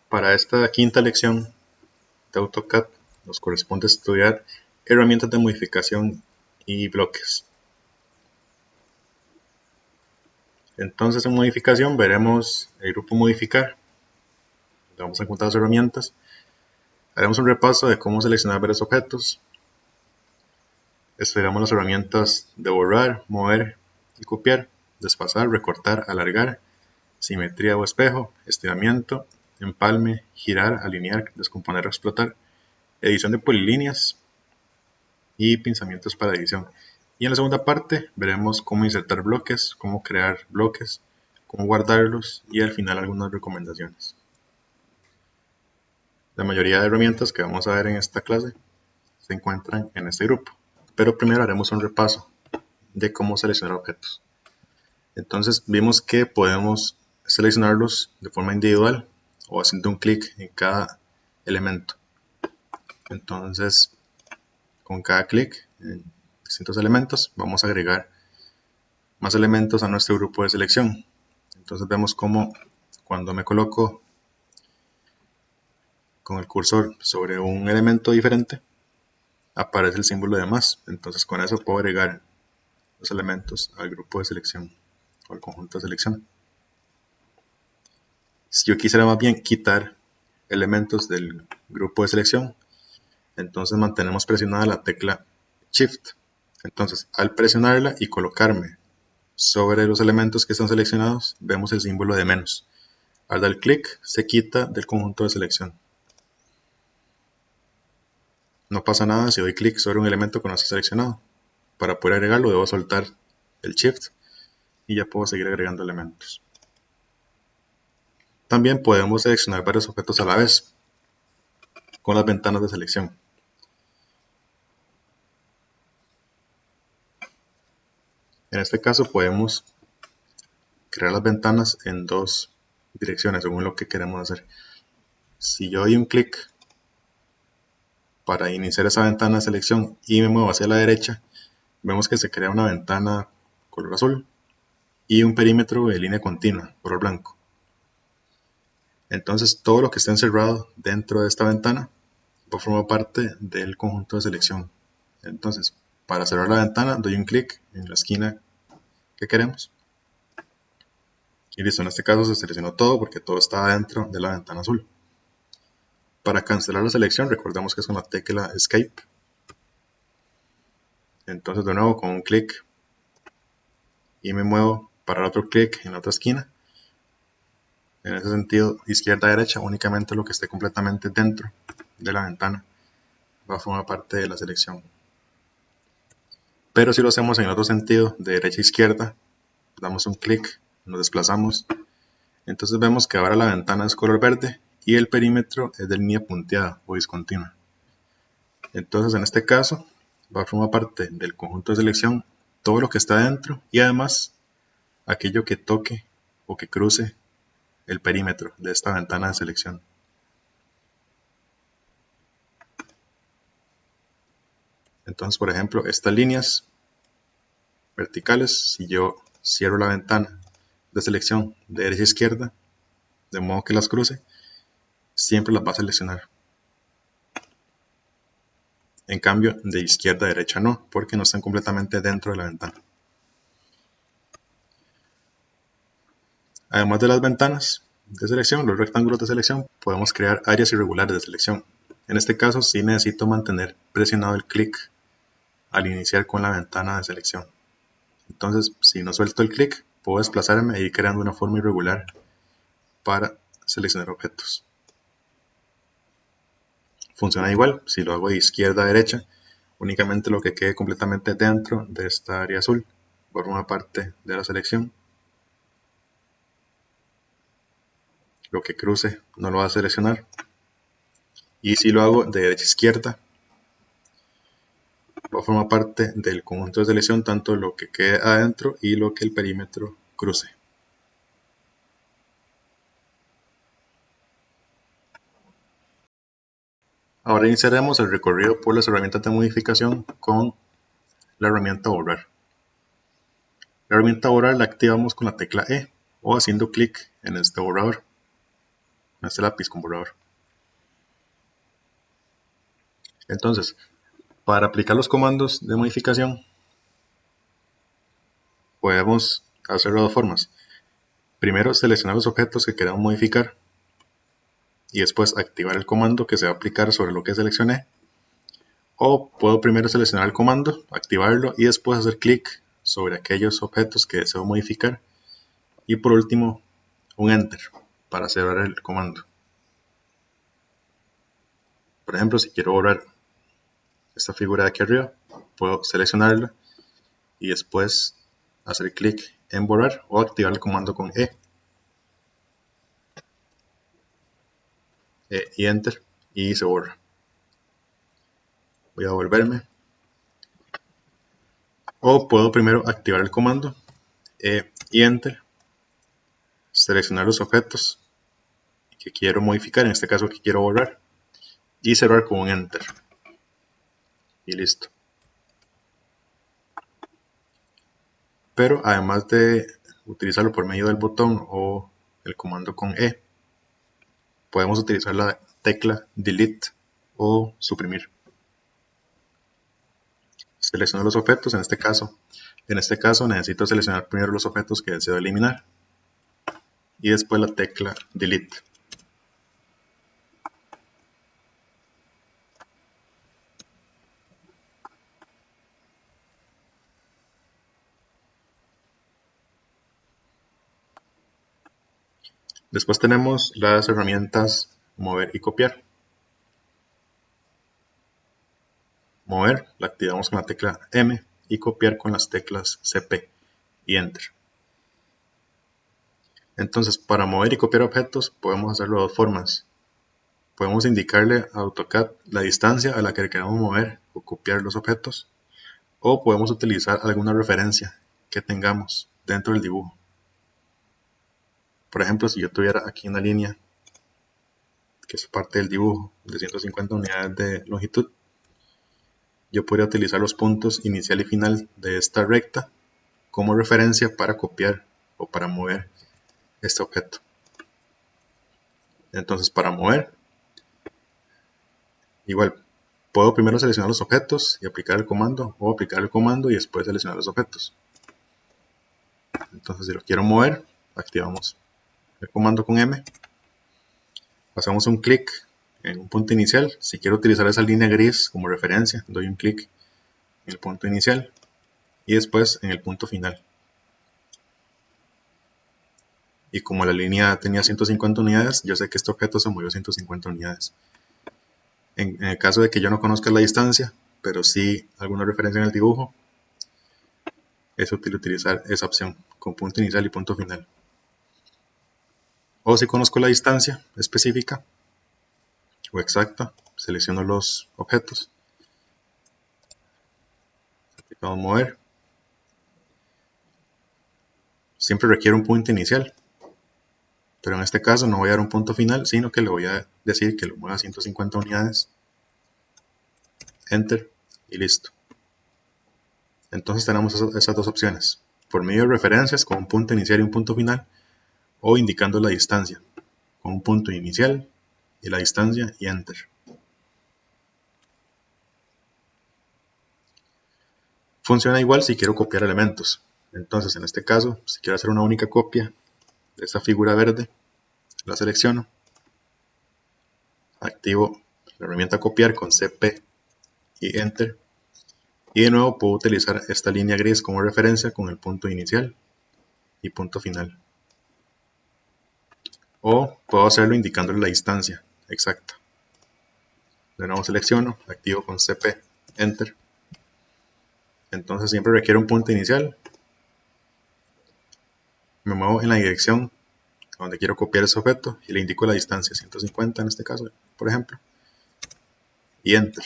Para esta quinta lección de AutoCAD nos corresponde estudiar herramientas de modificación y bloques. Entonces en modificación veremos el grupo modificar, le vamos a encontrar las herramientas, haremos un repaso de cómo seleccionar varios objetos, estudiaremos las herramientas de borrar, mover y copiar, desfasar, recortar, alargar, simetría o espejo, estiramiento, empalme, girar, alinear, descomponer o explotar, edición de polilíneas y pinzamientos para edición. Y en la segunda parte veremos cómo insertar bloques, cómo crear bloques, cómo guardarlos y al final algunas recomendaciones. La mayoría de herramientas que vamos a ver en esta clase se encuentran en este grupo, pero primero haremos un repaso de cómo seleccionar objetos. Entonces vimos que podemos seleccionarlos de forma individual o haciendo un clic en cada elemento. Entonces con cada clic en distintos elementos vamos a agregar más elementos a nuestro grupo de selección. Entonces vemos cómo cuando me coloco con el cursor sobre un elemento diferente aparece el símbolo de más. Entonces con eso puedo agregar los elementos al grupo de selección o al conjunto de selección. Si yo quisiera más bien quitar elementos del grupo de selección, entonces mantenemos presionada la tecla Shift. Entonces al presionarla y colocarme sobre los elementos que están seleccionados, vemos el símbolo de menos. Al dar clic se quita del conjunto de selección. No pasa nada si doy clic sobre un elemento que no está seleccionado. Para poder agregarlo debo soltar el Shift y ya puedo seguir agregando elementos. También podemos seleccionar varios objetos a la vez con las ventanas de selección. En este caso podemos crear las ventanas en dos direcciones según lo que queremos hacer. Si yo doy un clic para iniciar esa ventana de selección y me muevo hacia la derecha, vemos que se crea una ventana color azul y un perímetro de línea continua color blanco. Entonces todo lo que esté encerrado dentro de esta ventana va a formar parte del conjunto de selección. Entonces para cerrar la ventana doy un clic en la esquina que queremos y listo. En este caso se seleccionó todo porque todo está dentro de la ventana azul. Para cancelar la selección recordemos que es con la tecla Escape. Entonces de nuevo con un clic y me muevo para otro clic en la otra esquina. En ese sentido, izquierda a derecha, únicamente lo que esté completamente dentro de la ventana va a formar parte de la selección. Pero si lo hacemos en el otro sentido, de derecha a izquierda, damos un clic, nos desplazamos, entonces vemos que ahora la ventana es color verde y el perímetro es de línea punteada o discontinua. Entonces en este caso va a formar parte del conjunto de selección todo lo que está dentro y además aquello que toque o que cruce el perímetro de esta ventana de selección. Entonces, por ejemplo, estas líneas verticales, si yo cierro la ventana de selección de derecha a izquierda, de modo que las cruce, siempre las va a seleccionar. En cambio, de izquierda a derecha no, porque no están completamente dentro de la ventana. Además de las ventanas de selección, los rectángulos de selección, podemos crear áreas irregulares de selección. En este caso, sí necesito mantener presionado el clic al iniciar con la ventana de selección. Entonces, si no suelto el clic, puedo desplazarme e ir creando una forma irregular para seleccionar objetos. Funciona igual, si lo hago de izquierda a derecha, únicamente lo que quede completamente dentro de esta área azul forma parte de la selección. Lo que cruce no lo va a seleccionar. Y si lo hago de derecha a izquierda, va a formar parte del conjunto de selección, tanto lo que quede adentro y lo que el perímetro cruce. Ahora iniciaremos el recorrido por las herramientas de modificación con la herramienta borrar. La herramienta borrar la activamos con la tecla E o haciendo clic en este borrador. este lápiz con borrador. Entonces, para aplicar los comandos de modificación, podemos hacerlo de dos formas. Primero, seleccionar los objetos que queremos modificar y después activar el comando que se va a aplicar sobre lo que seleccioné. O puedo primero seleccionar el comando, activarlo y después hacer clic sobre aquellos objetos que deseo modificar. Y por último, un Enter para cerrar el comando. Por ejemplo, si quiero borrar esta figura de aquí arriba, puedo seleccionarla y después hacer clic en borrar o activar el comando con E y Enter y se borra. Voy a volverme. O puedo primero activar el comando E y Enter, seleccionar los objetos que quiero modificar, en este caso que quiero borrar, y cerrar con un Enter. Y listo. Pero además de utilizarlo por medio del botón o el comando con E, podemos utilizar la tecla Delete o suprimir. Selecciono los objetos, en este caso necesito seleccionar primero los objetos que deseo eliminar y después la tecla Delete. Después tenemos las herramientas mover y copiar. Mover la activamos con la tecla M y copiar con las teclas CP y Enter. Entonces, para mover y copiar objetos podemos hacerlo de dos formas. Podemos indicarle a AutoCAD la distancia a la que queremos mover o copiar los objetos, o podemos utilizar alguna referencia que tengamos dentro del dibujo. Por ejemplo, si yo tuviera aquí una línea que es parte del dibujo de 150 unidades de longitud, yo podría utilizar los puntos inicial y final de esta recta como referencia para copiar o para mover este objeto. Entonces, para mover, igual puedo primero seleccionar los objetos y aplicar el comando, o aplicar el comando y después seleccionar los objetos. Entonces, si lo quiero mover, activamos el comando con M, hacemos un clic en un punto inicial. Si quiero utilizar esa línea gris como referencia, doy un clic en el punto inicial y después en el punto final. Y como la línea tenía 150 unidades, yo sé que este objeto se movió 150 unidades. En el caso de que yo no conozca la distancia, pero sí alguna referencia en el dibujo, es útil utilizar esa opción con punto inicial y punto final. O si conozco la distancia específica o exacta, selecciono los objetos, aplicamos mover. Siempre requiere un punto inicial, pero en este caso no voy a dar un punto final, sino que le voy a decir que lo mueva a 150 unidades, Enter y listo. Entonces tenemos esas dos opciones, por medio de referencias con un punto inicial y un punto final, o indicando la distancia con un punto inicial y la distancia y Enter. Funciona igual si quiero copiar elementos. Entonces, en este caso, si quiero hacer una única copia de esta figura verde, la selecciono, activo la herramienta copiar con CP y Enter, y de nuevo puedo utilizar esta línea gris como referencia con el punto inicial y punto final. O puedo hacerlo indicándole la distancia exacta. De nuevo selecciono, activo con CP, Enter. Entonces siempre requiere un punto inicial. Me muevo en la dirección donde quiero copiar ese objeto y le indico la distancia, 150 en este caso, por ejemplo, y Enter.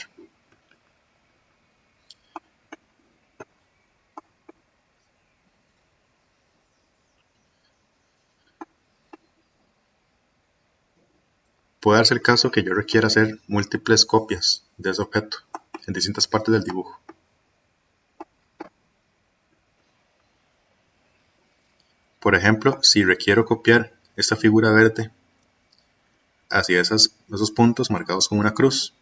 Puede darse el caso que yo requiera hacer múltiples copias de ese objeto en distintas partes del dibujo. Por ejemplo, si requiero copiar esta figura verde hacia esos puntos marcados con una cruz.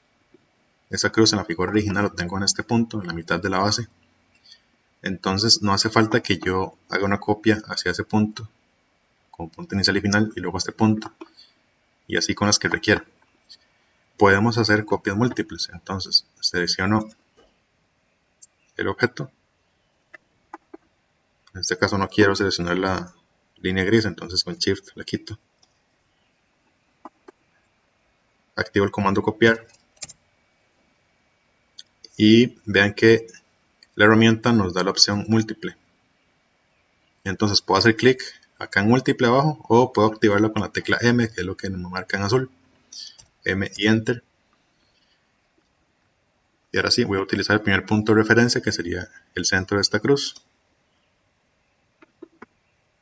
Esa cruz en la figura original lo tengo en este punto, en la mitad de la base. Entonces no hace falta que yo haga una copia hacia ese punto, como punto inicial y final, y luego a este punto, y así con las que requiera. Podemos hacer copias múltiples. Entonces selecciono el objeto. En este caso no quiero seleccionar la línea gris, entonces con Shift la quito. Activo el comando copiar. Y vean que la herramienta nos da la opción múltiple. Entonces puedo hacer clic acá en múltiple abajo, o puedo activarlo con la tecla M, que es lo que me marca en azul. M y Enter. Y ahora sí, voy a utilizar el primer punto de referencia, que sería el centro de esta cruz.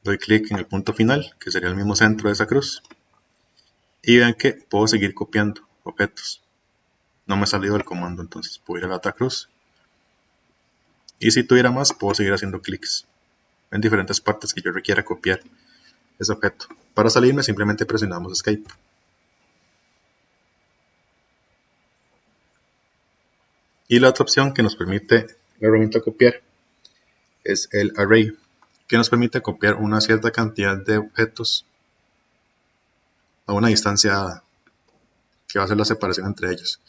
Doy clic en el punto final, que sería el mismo centro de esa cruz. Y vean que puedo seguir copiando objetos. No me ha salido el comando, entonces puedo ir a la otra cruz. Y si tuviera más, puedo seguir haciendo clics en diferentes partes que yo requiera copiar ese objeto. Para salirme simplemente presionamos Escape. Y la otra opción que nos permite la herramienta copiar es el Array, que nos permite copiar una cierta cantidad de objetos a una distancia dada, que va a ser la separación entre ellos.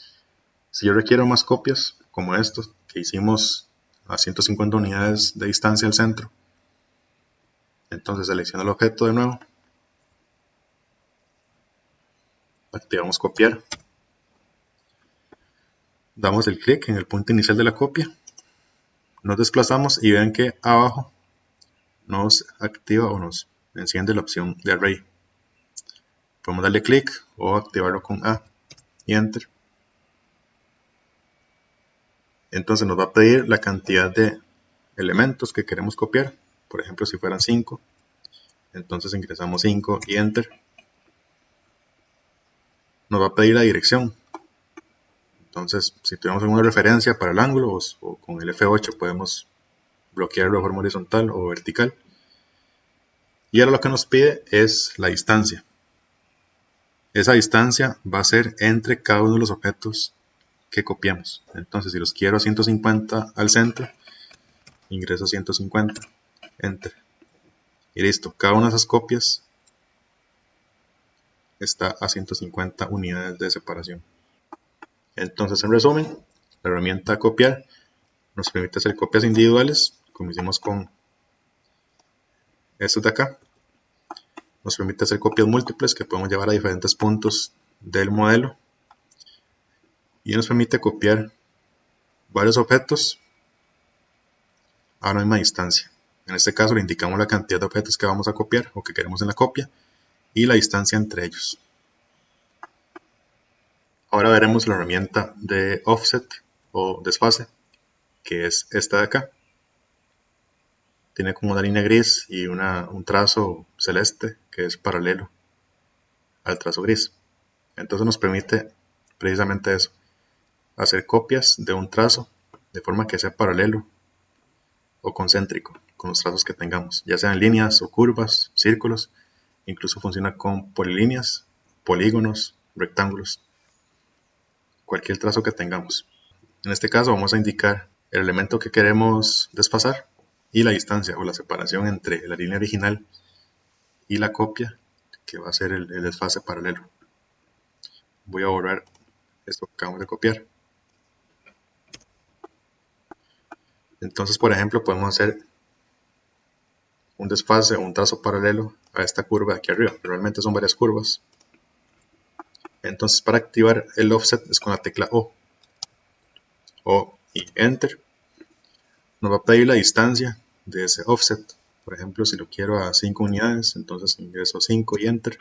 Si yo requiero más copias, como estos que hicimos a 150 unidades de distancia al centro, entonces selecciono el objeto de nuevo, activamos copiar, damos el clic en el punto inicial de la copia, nos desplazamos y ven que abajo nos activa o nos enciende la opción de Array. Podemos darle clic o activarlo con A y Enter. Entonces nos va a pedir la cantidad de elementos que queremos copiar. Por ejemplo, si fueran 5, entonces ingresamos 5 y Enter. Nos va a pedir la dirección. Entonces, si tenemos alguna referencia para el ángulo o con el F8 podemos bloquearlo de forma horizontal o vertical. Y ahora lo que nos pide es la distancia. Esa distancia va a ser entre cada uno de los objetos que copiamos. Entonces, si los quiero a 150 al centro, ingreso 150, Enter. Y listo, cada una de esas copias está a 150 unidades de separación. Entonces, en resumen, la herramienta copiar nos permite hacer copias individuales, como hicimos con estos de acá. Nos permite hacer copias múltiples que podemos llevar a diferentes puntos del modelo. Y nos permite copiar varios objetos a una misma distancia. En este caso le indicamos la cantidad de objetos que vamos a copiar o que queremos en la copia y la distancia entre ellos. Ahora veremos la herramienta de offset o desfase, que es esta de acá. Tiene como una línea gris y un trazo celeste que es paralelo al trazo gris. Entonces nos permite precisamente eso, hacer copias de un trazo de forma que sea paralelo o concéntrico con los trazos que tengamos, ya sean líneas o curvas, círculos. Incluso funciona con polilíneas, polígonos, rectángulos, cualquier trazo que tengamos. En este caso vamos a indicar el elemento que queremos desfasar y la distancia o la separación entre la línea original y la copia, que va a ser el desfase paralelo. Voy a borrar esto que acabamos de copiar. Entonces, por ejemplo, podemos hacer un desfase o un trazo paralelo a esta curva de aquí arriba. Realmente son varias curvas. Entonces, para activar el offset es con la tecla O y Enter. Nos va a pedir la distancia de ese offset. Por ejemplo, si lo quiero a 5 unidades, entonces ingreso 5 y Enter.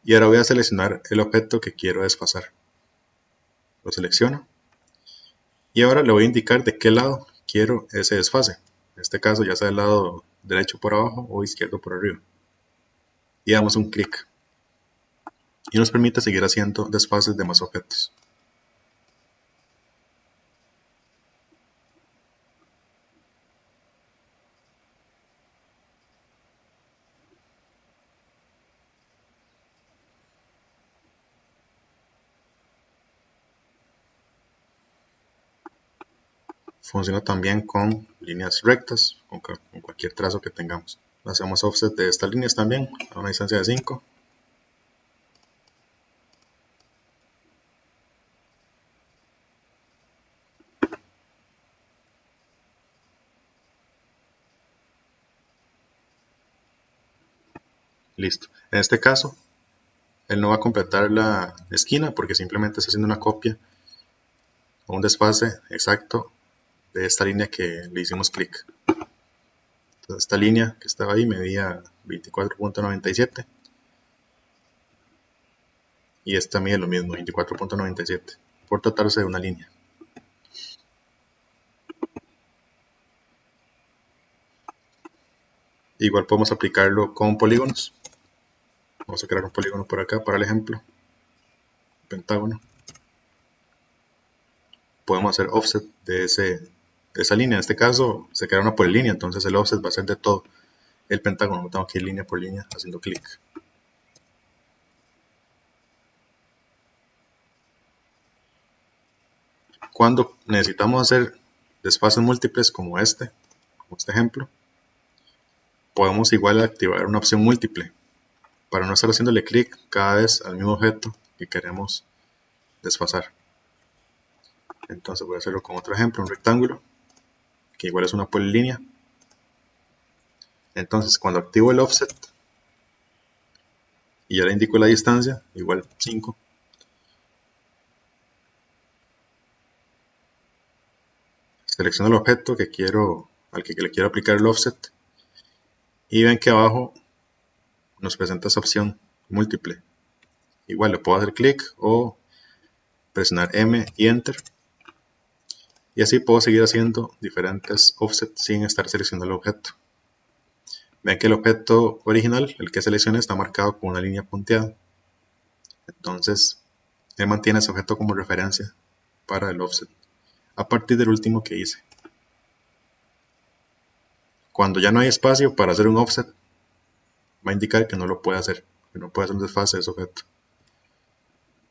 Y ahora voy a seleccionar el objeto que quiero desfasar. Lo selecciono. Y ahora le voy a indicar de qué lado quiero ese desfase. En este caso ya sea del lado derecho por abajo o izquierdo por arriba. Y damos un clic. Y nos permite seguir haciendo desfases de más objetos. Funciona también con líneas rectas, con cualquier trazo que tengamos. Hacemos offset de estas líneas también a una distancia de 5. Listo. En este caso, él no va a completar la esquina porque simplemente está haciendo una copia o un desfase exacto de esta línea que le hicimos clic. Entonces, esta línea que estaba ahí medía 24.97 y esta mide lo mismo, 24.97, por tratarse de una línea. Igual podemos aplicarlo con polígonos. Vamos a crear un polígono por acá para el ejemplo. Pentágono. Podemos hacer offset de esa línea. En este caso se crea una polilínea, entonces el offset va a ser de todo el pentágono. Tengo que ir línea por línea haciendo clic. Cuando necesitamos hacer desfases múltiples como este ejemplo, podemos igual activar una opción múltiple para no estar haciéndole clic cada vez al mismo objeto que queremos desfasar. Entonces voy a hacerlo con otro ejemplo, un rectángulo, que igual es una polilínea. Entonces cuando activo el offset y ya le indico la distancia, igual 5, selecciono el objeto al que le quiero aplicar el offset y ven que abajo nos presenta esa opción múltiple. Igual le puedo hacer clic o presionar M y Enter y así puedo seguir haciendo diferentes offsets sin estar seleccionando el objeto. Ven que el objeto original, el que seleccioné, está marcado con una línea punteada. Entonces, él mantiene ese objeto como referencia para el offset a partir del último que hice. Cuando ya no hay espacio para hacer un offset, va a indicar que no lo puede hacer, que no puede hacer un desfase de ese objeto.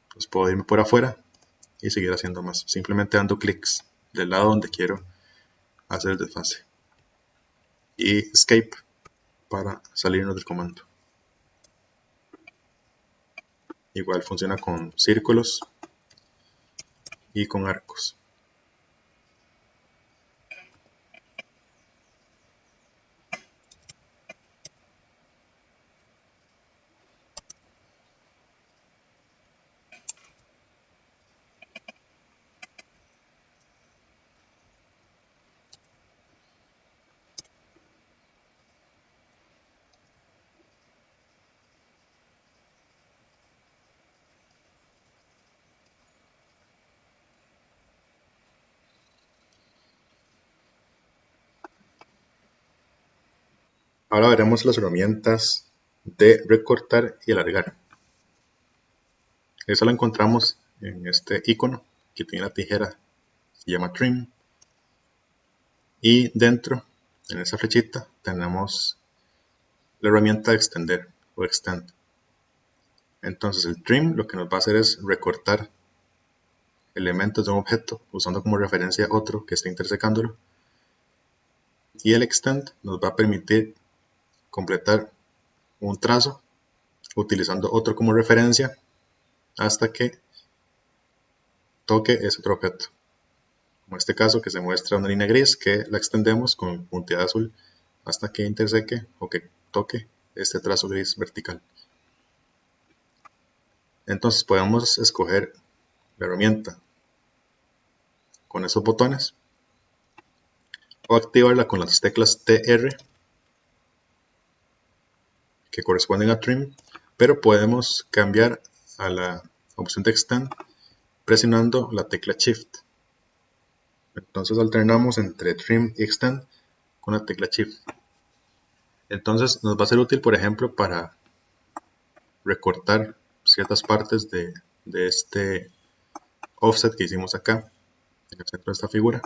Entonces puedo irme por afuera y seguir haciendo más, simplemente dando clics del lado donde quiero hacer el desfase. Y Escape para salirnos del comando. Igual funciona con círculos y con arcos. Ahora veremos las herramientas de recortar y alargar. Eso lo encontramos en este icono que tiene la tijera, se llama Trim. Y dentro, en esa flechita, tenemos la herramienta de extender o extend. Entonces el Trim lo que nos va a hacer es recortar elementos de un objeto usando como referencia otro que esté intersecándolo. Y el Extend nos va a permitir completar un trazo utilizando otro como referencia hasta que toque ese otro objeto. Como en este caso que se muestra una línea gris que la extendemos con punteada azul hasta que interseque o que toque este trazo gris vertical. Entonces podemos escoger la herramienta con esos botones o activarla con las teclas TR que corresponden a Trim, pero podemos cambiar a la opción de Extend presionando la tecla Shift. Entonces alternamos entre Trim y Extend con la tecla Shift. Entonces nos va a ser útil, por ejemplo, para recortar ciertas partes de este offset que hicimos acá en el centro de esta figura.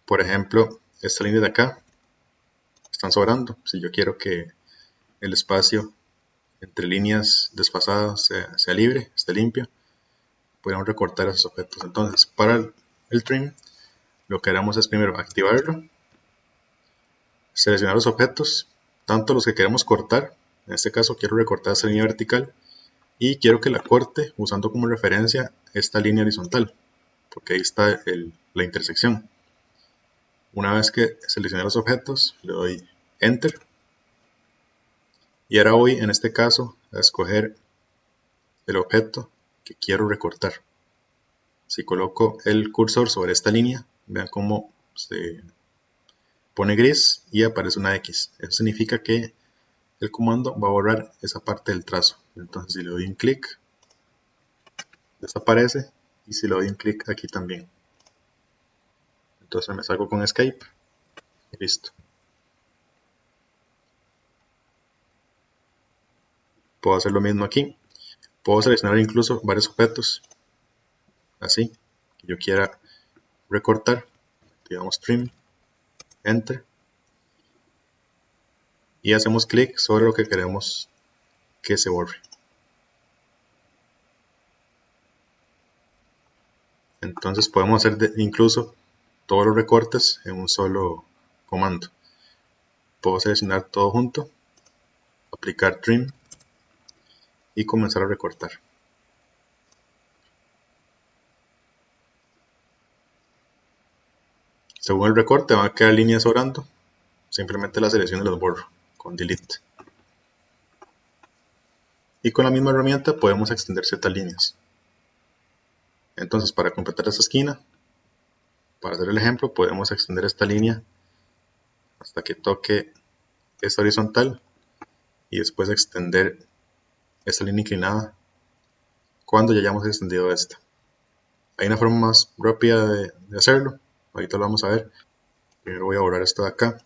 Por ejemplo, esta línea de acá están sobrando. Si yo quiero que el espacio entre líneas desfasadas sea libre, esté limpio, podemos recortar esos objetos. Entonces, para el trim, lo que haremos es primero activarlo, seleccionar los objetos, tanto los que queremos cortar. En este caso quiero recortar esta línea vertical y quiero que la corte usando como referencia esta línea horizontal, porque ahí está la intersección. Una vez que seleccioné los objetos, le doy Enter. Y ahora voy, en este caso, a escoger el objeto que quiero recortar. Si coloco el cursor sobre esta línea, vean cómo se pone gris y aparece una X. Eso significa que el comando va a borrar esa parte del trazo. Entonces, si le doy un clic, desaparece. Y si le doy un clic aquí también. Entonces me salgo con Escape y listo. Puedo hacer lo mismo aquí. Puedo seleccionar incluso varios objetos, así, que yo quiera recortar. Digamos Trim, Enter. Y hacemos clic sobre lo que queremos que se borre. Entonces podemos hacer incluso todos los recortes en un solo comando. Puedo seleccionar todo junto, aplicar Trim y comenzar a recortar. Según el recorte van a quedar líneas sobrando, simplemente la selecciono y las borro con Delete. Y con la misma herramienta podemos extender ciertas líneas. Entonces, para completar esta esquina, para hacer el ejemplo, podemos extender esta línea hasta que toque esta horizontal y después extender esta línea inclinada cuando ya hayamos extendido esta. Hay una forma más rápida de hacerlo, ahorita lo vamos a ver. Primero voy a borrar esto de acá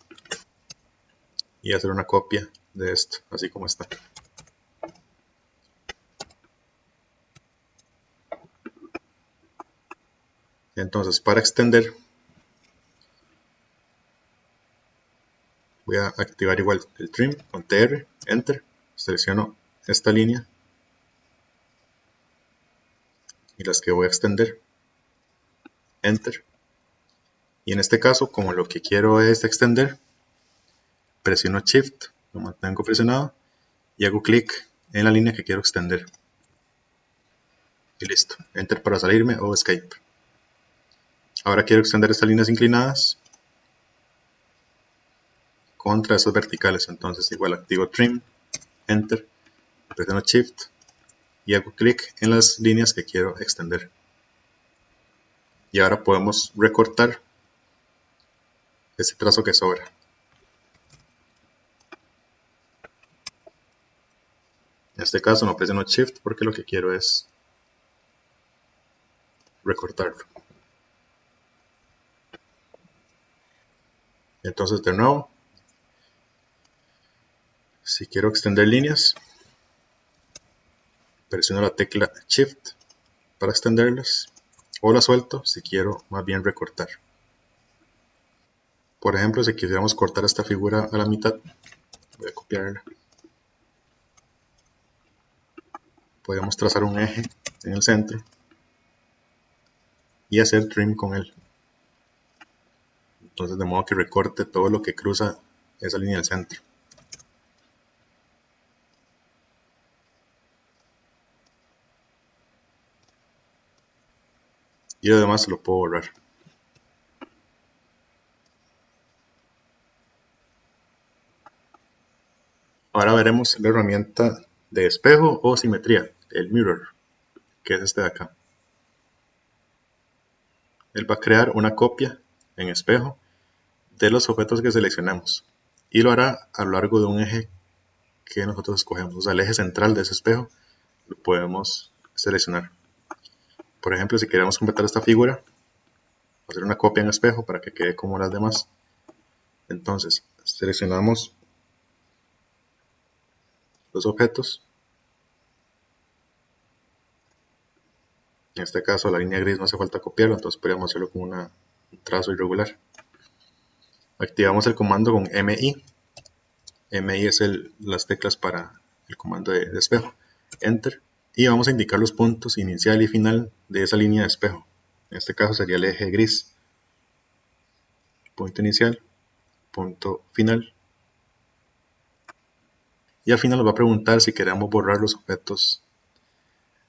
y hacer una copia de esto, así como está. Entonces, para extender, voy a activar igual el trim con TR, Enter, selecciono esta línea y las que voy a extender, Enter. Y en este caso, como lo que quiero es extender, presiono Shift, lo mantengo presionado y hago clic en la línea que quiero extender. Y listo, Enter para salirme o Escape. Ahora quiero extender estas líneas inclinadas contra estas verticales, entonces igual activo Trim, Enter, presiono Shift y hago clic en las líneas que quiero extender. Y ahora podemos recortar este trazo que sobra. En este caso no presiono Shift porque lo que quiero es recortarlo. Entonces de nuevo, si quiero extender líneas, presiono la tecla Shift para extenderlas o la suelto si quiero más bien recortar. Por ejemplo, si quisiéramos cortar esta figura a la mitad, voy a copiarla. Podemos trazar un eje en el centro y hacer trim con él. Entonces de modo que recorte todo lo que cruza esa línea del centro. Y además lo puedo borrar. Ahora veremos la herramienta de espejo o simetría, el mirror, que es este de acá. Él va a crear una copia en espejo de los objetos que seleccionamos y lo hará a lo largo de un eje que nosotros escogemos. O sea, el eje central de ese espejo lo podemos seleccionar. Por ejemplo, si queremos completar esta figura, hacer una copia en espejo para que quede como las demás. Entonces, seleccionamos los objetos. En este caso, la línea gris no hace falta copiarlo, entonces podríamos hacerlo con un trazo irregular. Activamos el comando con MI. MI es las teclas para el comando de espejo. Enter y vamos a indicar los puntos inicial y final de esa línea de espejo. En este caso sería el eje gris. Punto inicial, punto final. Y al final nos va a preguntar si queremos borrar los objetos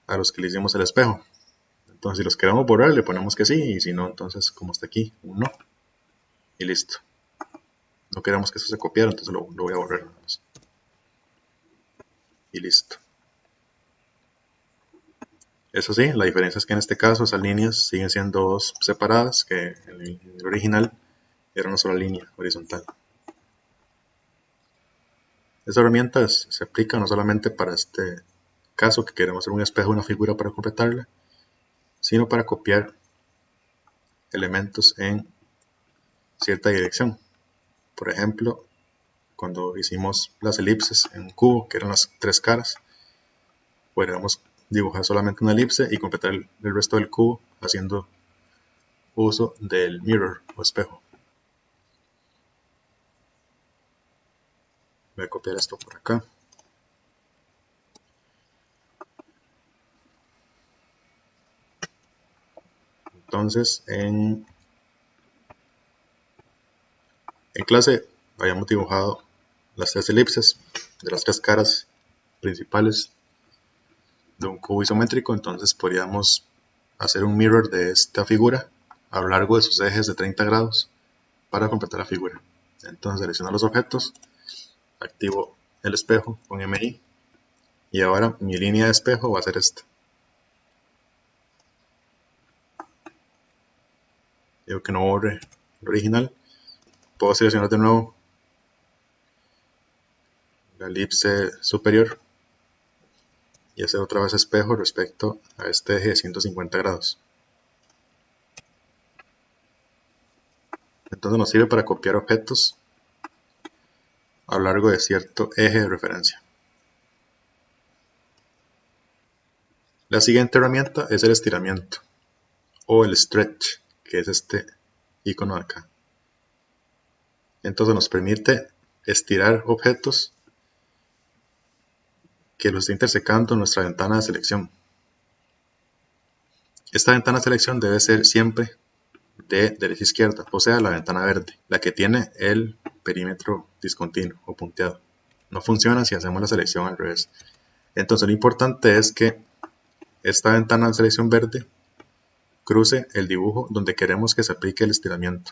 a los que le hicimos el espejo. Entonces si los queremos borrar le ponemos que sí, y si no, entonces como está aquí, un no. Y listo. No queremos que eso se copiara, entonces lo voy a borrar. Y listo. Eso sí, la diferencia es que en este caso esas líneas siguen siendo dos separadas, que en el original era una sola línea horizontal. Esta herramienta se aplica no solamente para este caso que queremos hacer un espejo, una figura para completarla, sino para copiar elementos en cierta dirección. Por ejemplo, cuando hicimos las elipses en un cubo, que eran las tres caras, podríamos dibujar solamente una elipse y completar el resto del cubo haciendo uso del mirror o espejo. Voy a copiar esto por acá. Entonces, en clase habíamos dibujado las tres elipses de las tres caras principales de un cubo isométrico. Entonces podríamos hacer un mirror de esta figura a lo largo de sus ejes de 30 grados para completar la figura. Entonces selecciono los objetos, activo el espejo con MI y ahora mi línea de espejo va a ser esta. Digo que no borre el original. Puedo seleccionar de nuevo la elipse superior y hacer otra vez espejo respecto a este eje de 150 grados. Entonces nos sirve para copiar objetos a lo largo de cierto eje de referencia. La siguiente herramienta es el estiramiento o el stretch, que es este icono de acá. Entonces nos permite estirar objetos que los esté intersecando nuestra ventana de selección. Esta ventana de selección debe ser siempre de derecha a izquierda, o sea, la ventana verde, la que tiene el perímetro discontinuo o punteado. No funciona si hacemos la selección al revés. Entonces lo importante es que esta ventana de selección verde cruce el dibujo donde queremos que se aplique el estiramiento.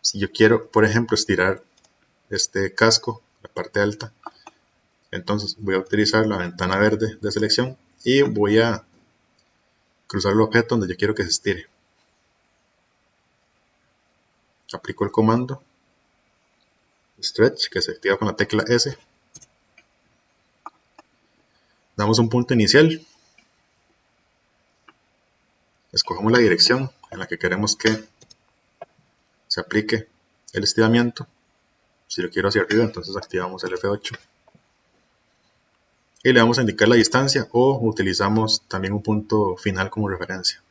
Si yo quiero, por ejemplo, estirar este casco, la parte alta, entonces voy a utilizar la ventana verde de selección y voy a cruzar el objeto donde yo quiero que se estire. Aplico el comando stretch, que se activa con la tecla S. Damos un punto inicial. Escogemos la dirección en la que queremos que se aplique el estiramiento. Si lo quiero hacia arriba, entonces activamos el F8. Y le vamos a indicar la distancia o utilizamos también un punto final como referencia.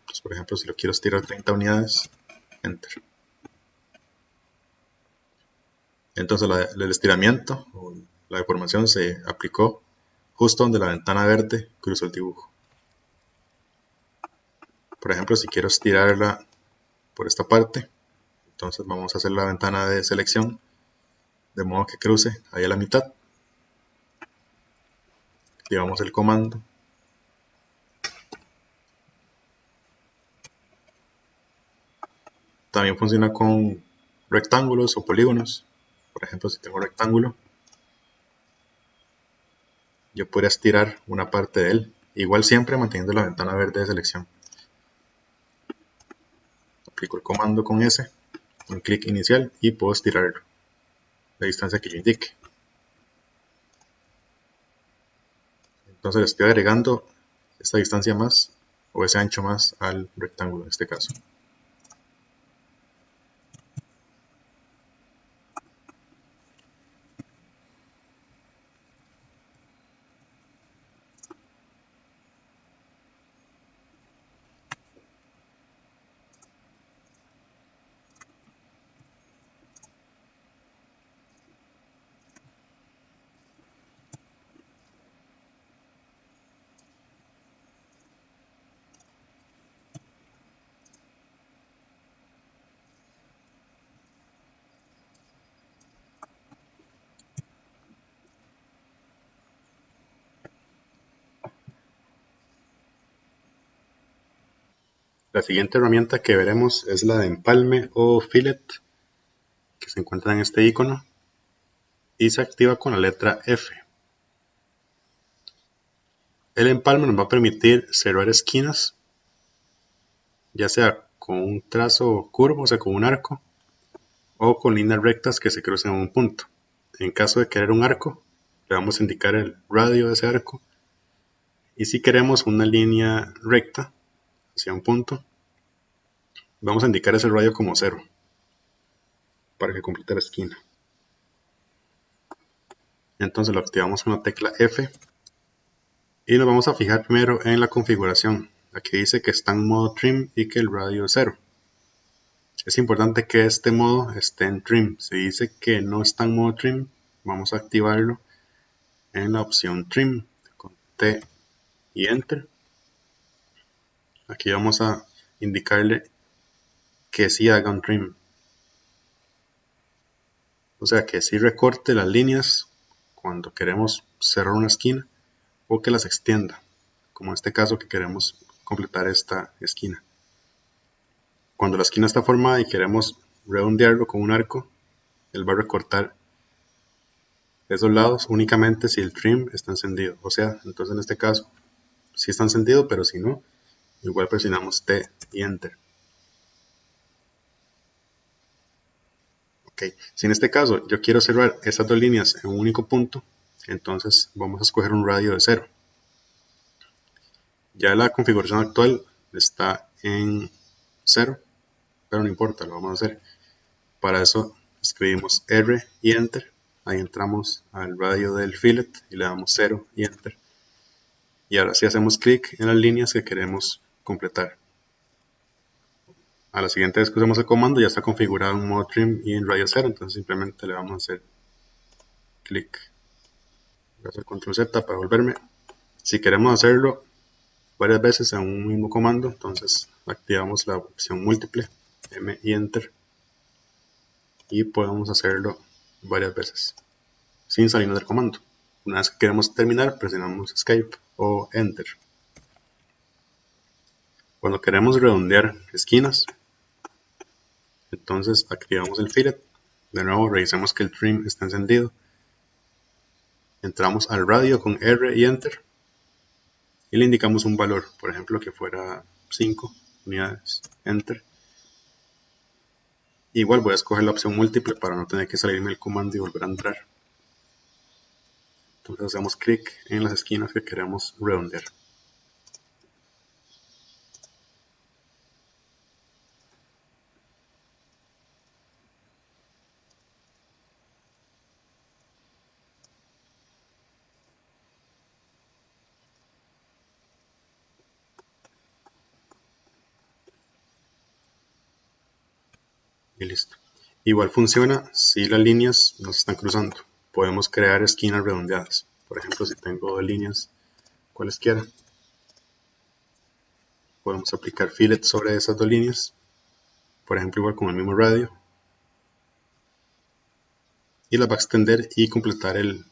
Entonces, por ejemplo, si lo quiero estirar 30 unidades, Enter. Entonces el estiramiento o la deformación se aplicó justo donde la ventana verde cruzó el dibujo. Por ejemplo, si quiero estirarla por esta parte, entonces vamos a hacer la ventana de selección de modo que cruce ahí a la mitad. Activamos el comando. También funciona con rectángulos o polígonos. Por ejemplo, si tengo un rectángulo, yo podría estirar una parte de él, igual siempre manteniendo la ventana verde de selección. Aplico el comando con S, un clic inicial y puedo estirar la distancia que yo indique. Entonces le estoy agregando esta distancia más o ese ancho más al rectángulo en este caso. La siguiente herramienta que veremos es la de empalme o fillet, que se encuentra en este icono y se activa con la letra F. El empalme nos va a permitir cerrar esquinas, ya sea con un trazo curvo, o sea con un arco, o con líneas rectas que se crucen en un punto. En caso de querer un arco, le vamos a indicar el radio de ese arco, y si queremos una línea recta hacia un punto, vamos a indicar ese radio como 0 para que complete la esquina. Entonces lo activamos con la tecla F y nos vamos a fijar primero en la configuración. Aquí dice que está en modo trim y que el radio es 0. Es importante que este modo esté en trim. Si dice que no está en modo trim, vamos a activarlo en la opción trim con T y enter. Aquí vamos a indicarle que sí haga un trim, o sea que sí recorte las líneas cuando queremos cerrar una esquina o que las extienda, como en este caso que queremos completar esta esquina. Cuando la esquina está formada y queremos redondearlo con un arco, él va a recortar esos lados únicamente si el trim está encendido, o sea, entonces en este caso sí está encendido, pero si no, igual presionamos T y enter. Ok, si en este caso yo quiero cerrar estas dos líneas en un único punto, entonces vamos a escoger un radio de 0. Ya la configuración actual está en 0, pero no importa, lo vamos a hacer. Para eso escribimos R y enter. Ahí entramos al radio del fillet y le damos 0 y enter. Y ahora sí hacemos clic en las líneas que queremos completar. A la siguiente vez que usemos el comando ya está configurado en modo trim y en radio 0, entonces simplemente le vamos a hacer clic. Voy a hacer control Z para volverme. Si queremos hacerlo varias veces en un mismo comando, entonces activamos la opción múltiple, M y enter, y podemos hacerlo varias veces sin salirnos del comando. Una vez que queremos terminar, presionamos escape o enter. Cuando queremos redondear esquinas, entonces activamos el fillet. De nuevo revisamos que el trim está encendido. Entramos al radio con R y enter y le indicamos un valor, por ejemplo que fuera 5 unidades, enter. Igual voy a escoger la opción múltiple para no tener que salirme del comando y volver a entrar. Entonces hacemos clic en las esquinas que queremos redondear. Y listo. Igual funciona si las líneas no se están cruzando. Podemos crear esquinas redondeadas. Por ejemplo, si tengo dos líneas cualesquiera, podemos aplicar fillet sobre esas dos líneas. Por ejemplo, igual con el mismo radio. Y las va a extender y completar el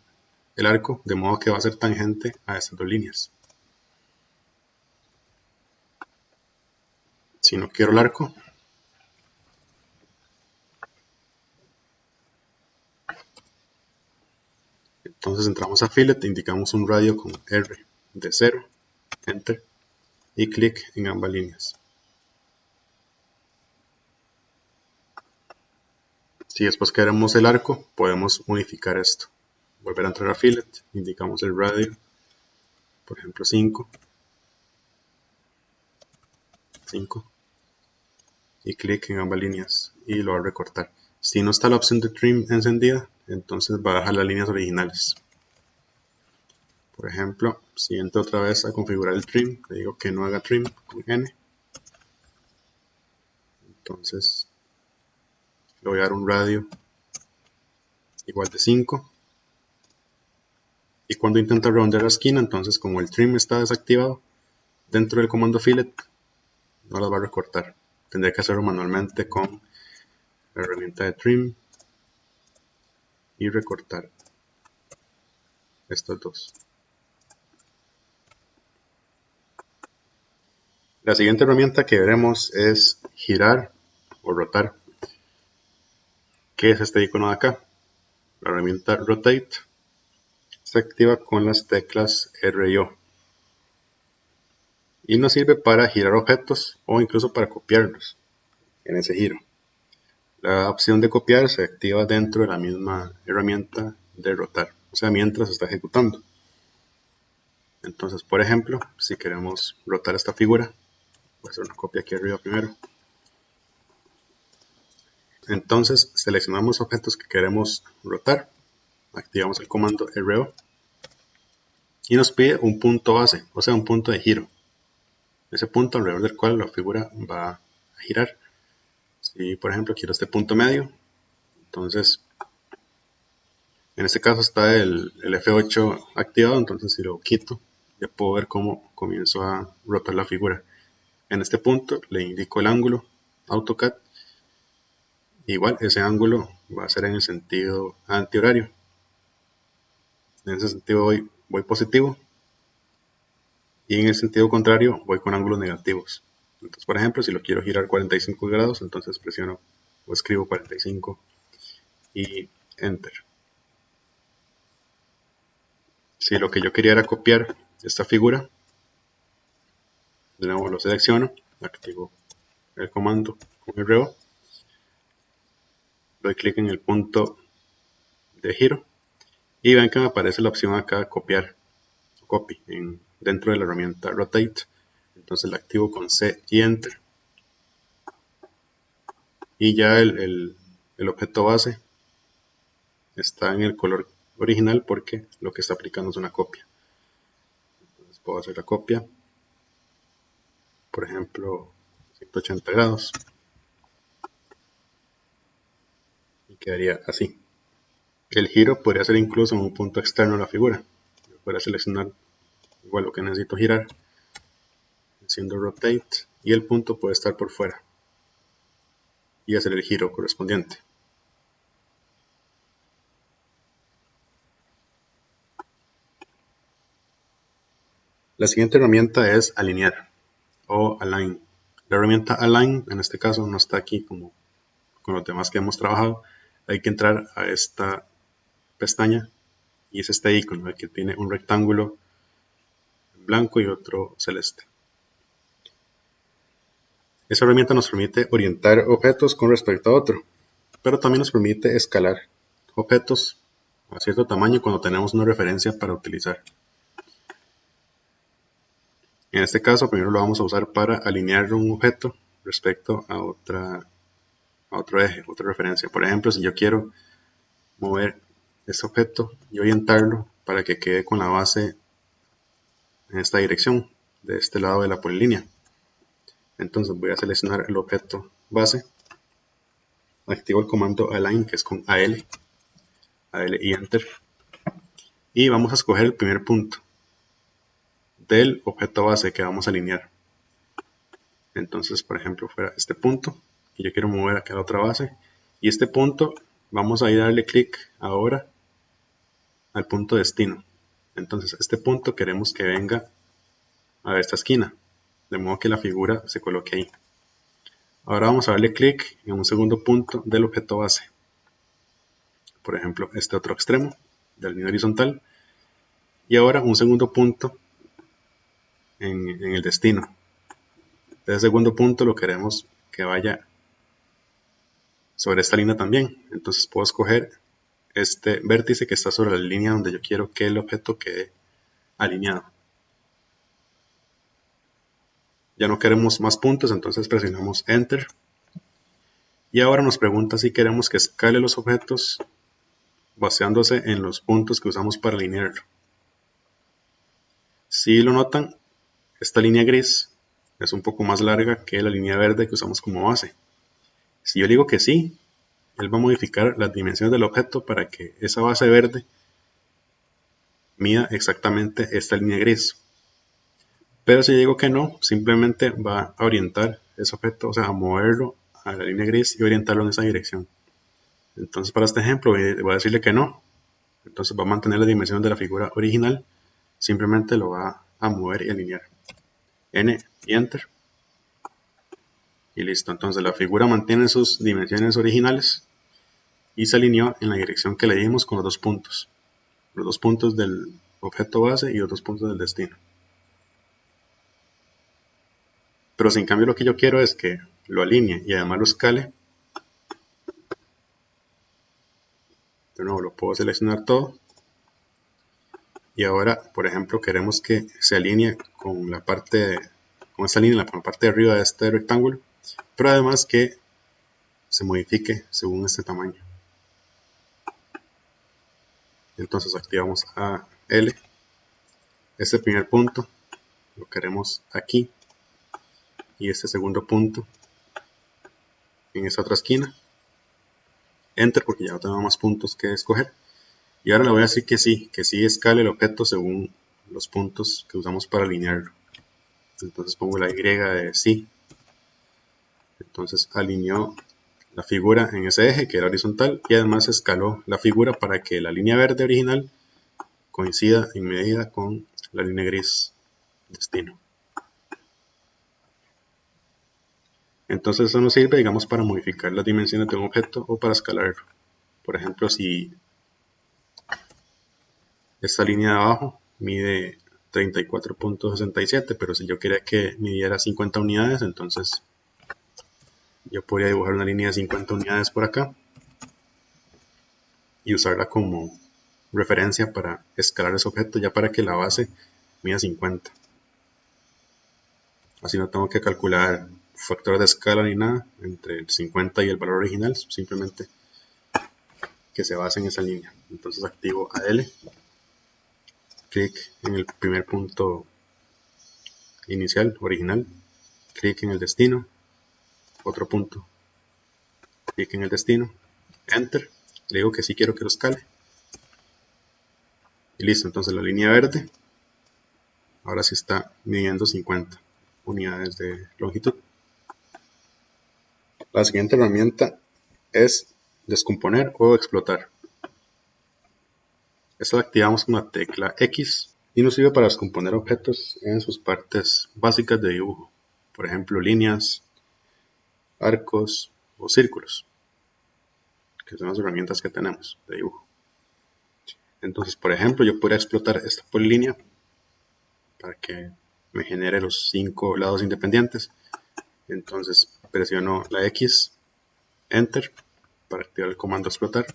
arco, de modo que va a ser tangente a estas dos líneas. Si no quiero el arco, entonces entramos a fillet, indicamos un radio con R de 0, enter, y clic en ambas líneas. Si después queremos el arco, podemos unificar esto. Volver a entrar a fillet, indicamos el radio, por ejemplo 5, y clic en ambas líneas y lo va a recortar. Si no está la opción de trim encendida, entonces va a dejar las líneas originales. Por ejemplo, si entro otra vez a configurar el trim, le digo que no haga trim con N. Entonces le voy a dar un radio igual de 5. Y cuando intenta redondear la esquina, entonces como el trim está desactivado, dentro del comando fillet no las va a recortar. Tendría que hacerlo manualmente con la herramienta de trim y recortar estos dos. La siguiente herramienta que veremos es girar o rotar. ¿Qué es este icono de acá? La herramienta Rotate se activa con las teclas R y O y nos sirve para girar objetos o incluso para copiarlos en ese giro. La opción de copiar se activa dentro de la misma herramienta de rotar, o sea, mientras está ejecutando. Entonces, por ejemplo, si queremos rotar esta figura, voy a hacer una copia aquí arriba primero. Entonces, seleccionamos objetos que queremos rotar, activamos el comando RO y nos pide un punto base, o sea, un punto de giro. Ese punto alrededor del cual la figura va a girar. Si, por ejemplo, quiero este punto medio, entonces, en este caso está el F8 activado, entonces si lo quito, ya puedo ver cómo comienzo a rotar la figura. En este punto le indico el ángulo, AutoCAD. Igual ese ángulo va a ser en el sentido antihorario. En ese sentido voy positivo y en el sentido contrario voy con ángulos negativos. Entonces, por ejemplo, si lo quiero girar 45 grados, entonces presiono o escribo 45 y Enter. Si lo que yo quería era copiar esta figura, de nuevo lo selecciono, activo el comando con RO, doy clic en el punto de giro y ven que me aparece la opción acá copiar, copy, dentro de la herramienta Rotate. Entonces la activo con C y Enter y ya el objeto base está en el color original porque lo que está aplicando es una copia. Entonces puedo hacer la copia, por ejemplo 180 grados y quedaría así. El giro podría ser incluso en un punto externo de la figura. Yo podría seleccionar igual lo que necesito girar, haciendo rotate, y el punto puede estar por fuera y hacer el giro correspondiente. La siguiente herramienta es alinear o align. La herramienta align en este caso no está aquí como con los demás que hemos trabajado. Hay que entrar a esta pestaña y es este icono que tiene un rectángulo blanco y otro celeste. Esa herramienta nos permite orientar objetos con respecto a otro, pero también nos permite escalar objetos a cierto tamaño cuando tenemos una referencia para utilizar. En este caso, primero lo vamos a usar para alinear un objeto respecto a otro eje, otra referencia. Por ejemplo, si yo quiero mover este objeto y orientarlo para que quede con la base en esta dirección, de este lado de la polilínea. Entonces voy a seleccionar el objeto base, activo el comando Align, que es con AL y Enter, y vamos a escoger el primer punto del objeto base que vamos a alinear. Entonces, por ejemplo, fuera este punto, y yo quiero mover acá a la otra base, y este punto vamos a ir a darle clic ahora al punto destino. Entonces, este punto queremos que venga a esta esquina, de modo que la figura se coloque ahí. Ahora vamos a darle clic en un segundo punto del objeto base. Por ejemplo, este otro extremo de la línea horizontal. Y ahora un segundo punto en el destino. Este segundo punto lo queremos que vaya sobre esta línea también. Entonces puedo escoger este vértice que está sobre la línea donde yo quiero que el objeto quede alineado. Ya no queremos más puntos, entonces presionamos Enter. Y ahora nos pregunta si queremos que escale los objetos basándose en los puntos que usamos para alinearlo. Si lo notan, esta línea gris es un poco más larga que la línea verde que usamos como base. Si yo le digo que sí, él va a modificar las dimensiones del objeto para que esa base verde mida exactamente esta línea gris. Pero si digo que no, simplemente va a orientar ese objeto, o sea, a moverlo a la línea gris y orientarlo en esa dirección. Entonces, para este ejemplo, voy a decirle que no. Entonces va a mantener las dimensiones de la figura original, simplemente lo va a mover y alinear. N y Enter. Y listo, entonces la figura mantiene sus dimensiones originales y se alineó en la dirección que le dimos con los dos puntos. Los dos puntos del objeto base y los dos puntos del destino. Pero si en cambio lo que yo quiero es que lo alinee y además lo escale, de nuevo lo puedo seleccionar todo. Y ahora, por ejemplo, queremos que se alinee con la parte, con esta línea, con la parte de arriba de este rectángulo, pero además que se modifique según este tamaño. Entonces activamos a L. Este primer punto lo queremos aquí y este segundo punto en esta otra esquina. Enter porque ya no tengo más puntos que escoger. Y ahora le voy a decir que sí escale el objeto según los puntos que usamos para alinearlo. Entonces pongo la Y de sí. Entonces alineó la figura en ese eje que era horizontal y además escaló la figura para que la línea verde original coincida en medida con la línea gris destino. Entonces eso nos sirve, digamos, para modificar las dimensiones de un objeto o para escalarlo. Por ejemplo, si esta línea de abajo mide 34.67, pero si yo quería que midiera 50 unidades, entonces yo podría dibujar una línea de 50 unidades por acá y usarla como referencia para escalar ese objeto ya para que la base mida 50. Así no tengo que calcular factores de escala ni nada entre el 50 y el valor original, simplemente que se base en esa línea. Entonces activo a L, clic en el primer punto inicial, original, clic en el destino, otro punto, clic en el destino, Enter, le digo que sí quiero que lo escale. Y listo, entonces la línea verde ahora sí está midiendo 50 unidades de longitud. La siguiente herramienta es descomponer o explotar. Esta la activamos con la tecla X y nos sirve para descomponer objetos en sus partes básicas de dibujo. Por ejemplo, líneas, arcos o círculos, que son las herramientas que tenemos de dibujo. Entonces, por ejemplo, yo podría explotar esta polilínea para que me genere los 5 lados independientes. Entonces presiono la X, Enter, para activar el comando explotar.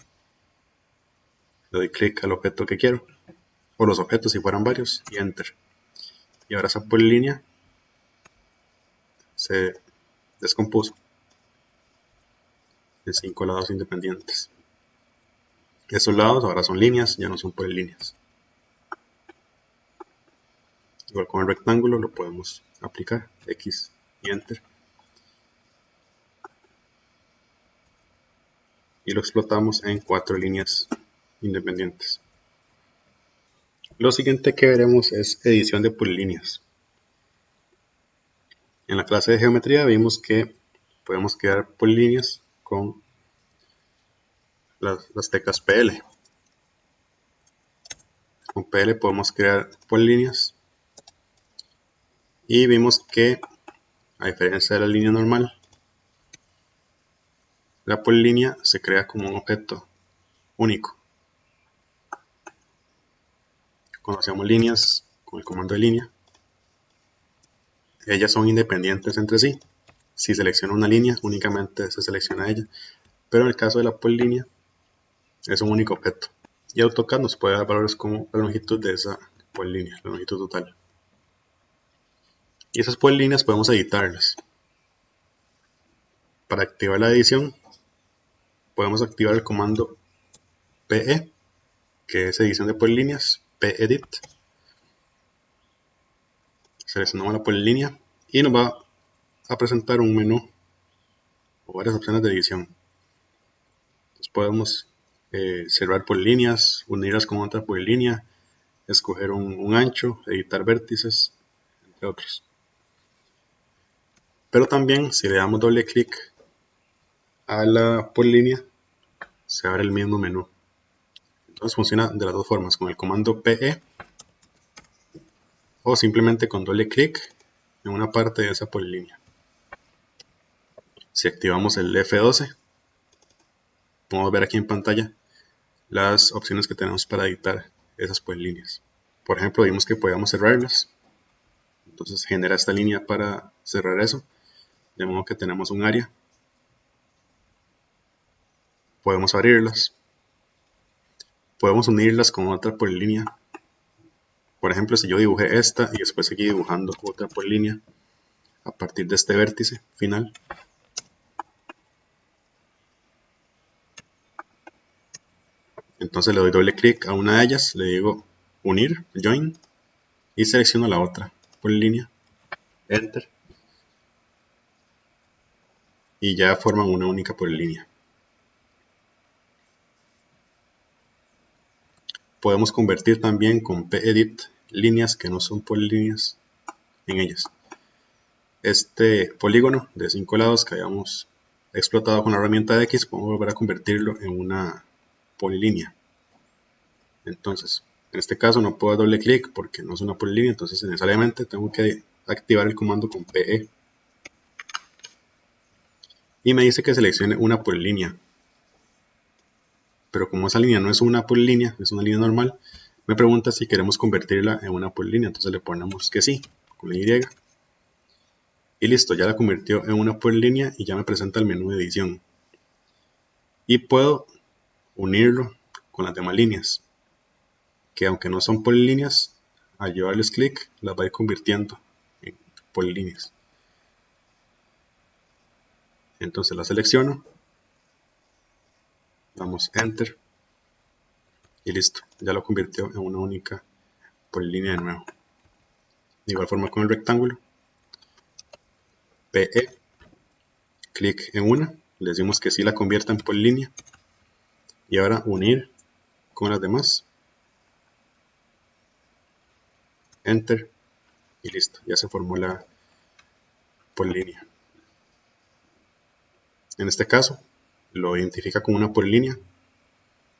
Le doy clic al objeto que quiero, o los objetos si fueran varios, y Enter. Y ahora esa polilínea se descompuso en 5 lados independientes. Esos lados ahora son líneas, ya no son polilíneas. Igual con el rectángulo lo podemos aplicar, X y Enter. Y lo explotamos en 4 líneas independientes. Lo siguiente que veremos es edición de polilíneas. En la clase de geometría vimos que podemos crear polilíneas con las teclas PL. Con PL podemos crear polilíneas y vimos que, a diferencia de la línea normal, la polilínea se crea como un objeto único. Cuando hacemos líneas con el comando de línea, ellas son independientes entre sí. Si selecciono una línea, únicamente se selecciona ella, pero en el caso de la polilínea es un único objeto. Y AutoCAD nos puede dar valores como la longitud de esa polilínea, la longitud total. Y esas polilíneas podemos editarlas. Para activar la edición, podemos activar el comando PE, que es edición de polilíneas, PEdit. Seleccionamos la polilínea y nos va a presentar un menú o varias opciones de edición. Entonces podemos cerrar polilíneas, unirlas con otra polilínea, escoger un ancho, editar vértices, entre otros. Pero también si le damos doble clic a la polilínea, se abre el mismo menú. Entonces funciona de las dos formas, con el comando PE o simplemente con doble clic en una parte de esa polilínea. Si activamos el F12, podemos ver aquí en pantalla las opciones que tenemos para editar esas polilíneas. Por ejemplo, vimos que podíamos cerrarlas. Entonces genera esta línea para cerrar eso. De modo que tenemos un área. Podemos abrirlas. Podemos unirlas con otra polilínea. Por ejemplo, si yo dibujé esta y después seguí dibujando otra polilínea a partir de este vértice final. Entonces le doy doble clic a una de ellas, le digo unir, join, y selecciono la otra polilínea, enter, y ya forman una única polilínea. Podemos convertir también con pedit líneas que no son polilíneas en ellas. Este polígono de 5 lados que habíamos explotado con la herramienta de X, podemos volver a convertirlo en una polilínea. Entonces, en este caso no puedo dar doble clic porque no es una polilínea, entonces necesariamente tengo que activar el comando con PE. Y me dice que seleccione una polilínea. Pero como esa línea no es una polilínea, es una línea normal, me pregunta si queremos convertirla en una polilínea. Entonces le ponemos que sí, con la Y. Y listo, ya la convirtió en una polilínea y ya me presenta el menú de edición. Y puedo unirlo con las demás líneas, que aunque no son polilíneas, al llevarles clic las va a ir convirtiendo en polilíneas. Entonces la selecciono, damos enter y listo, ya lo convirtió en una única polilínea de nuevo. De igual forma con el rectángulo, PE, clic en una, le decimos que sí la convierta en polilínea y ahora unir con las demás, enter y listo, ya se formó la polilínea. En este caso lo identifica como una polilínea,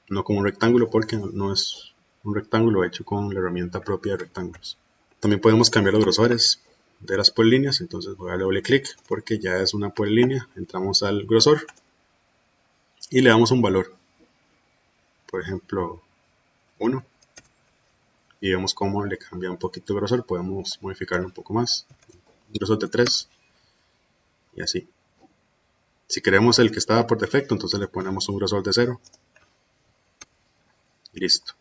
no como un rectángulo, porque no es un rectángulo hecho con la herramienta propia de rectángulos. También podemos cambiar los grosores de las polilíneas, entonces voy a darle doble clic porque ya es una polilínea. Entramos al grosor y le damos un valor, por ejemplo 1, y vemos cómo le cambia un poquito el grosor. Podemos modificarlo un poco más, un grosor de 3 y así. Si queremos el que estaba por defecto, entonces le ponemos un grosor de 0 y listo.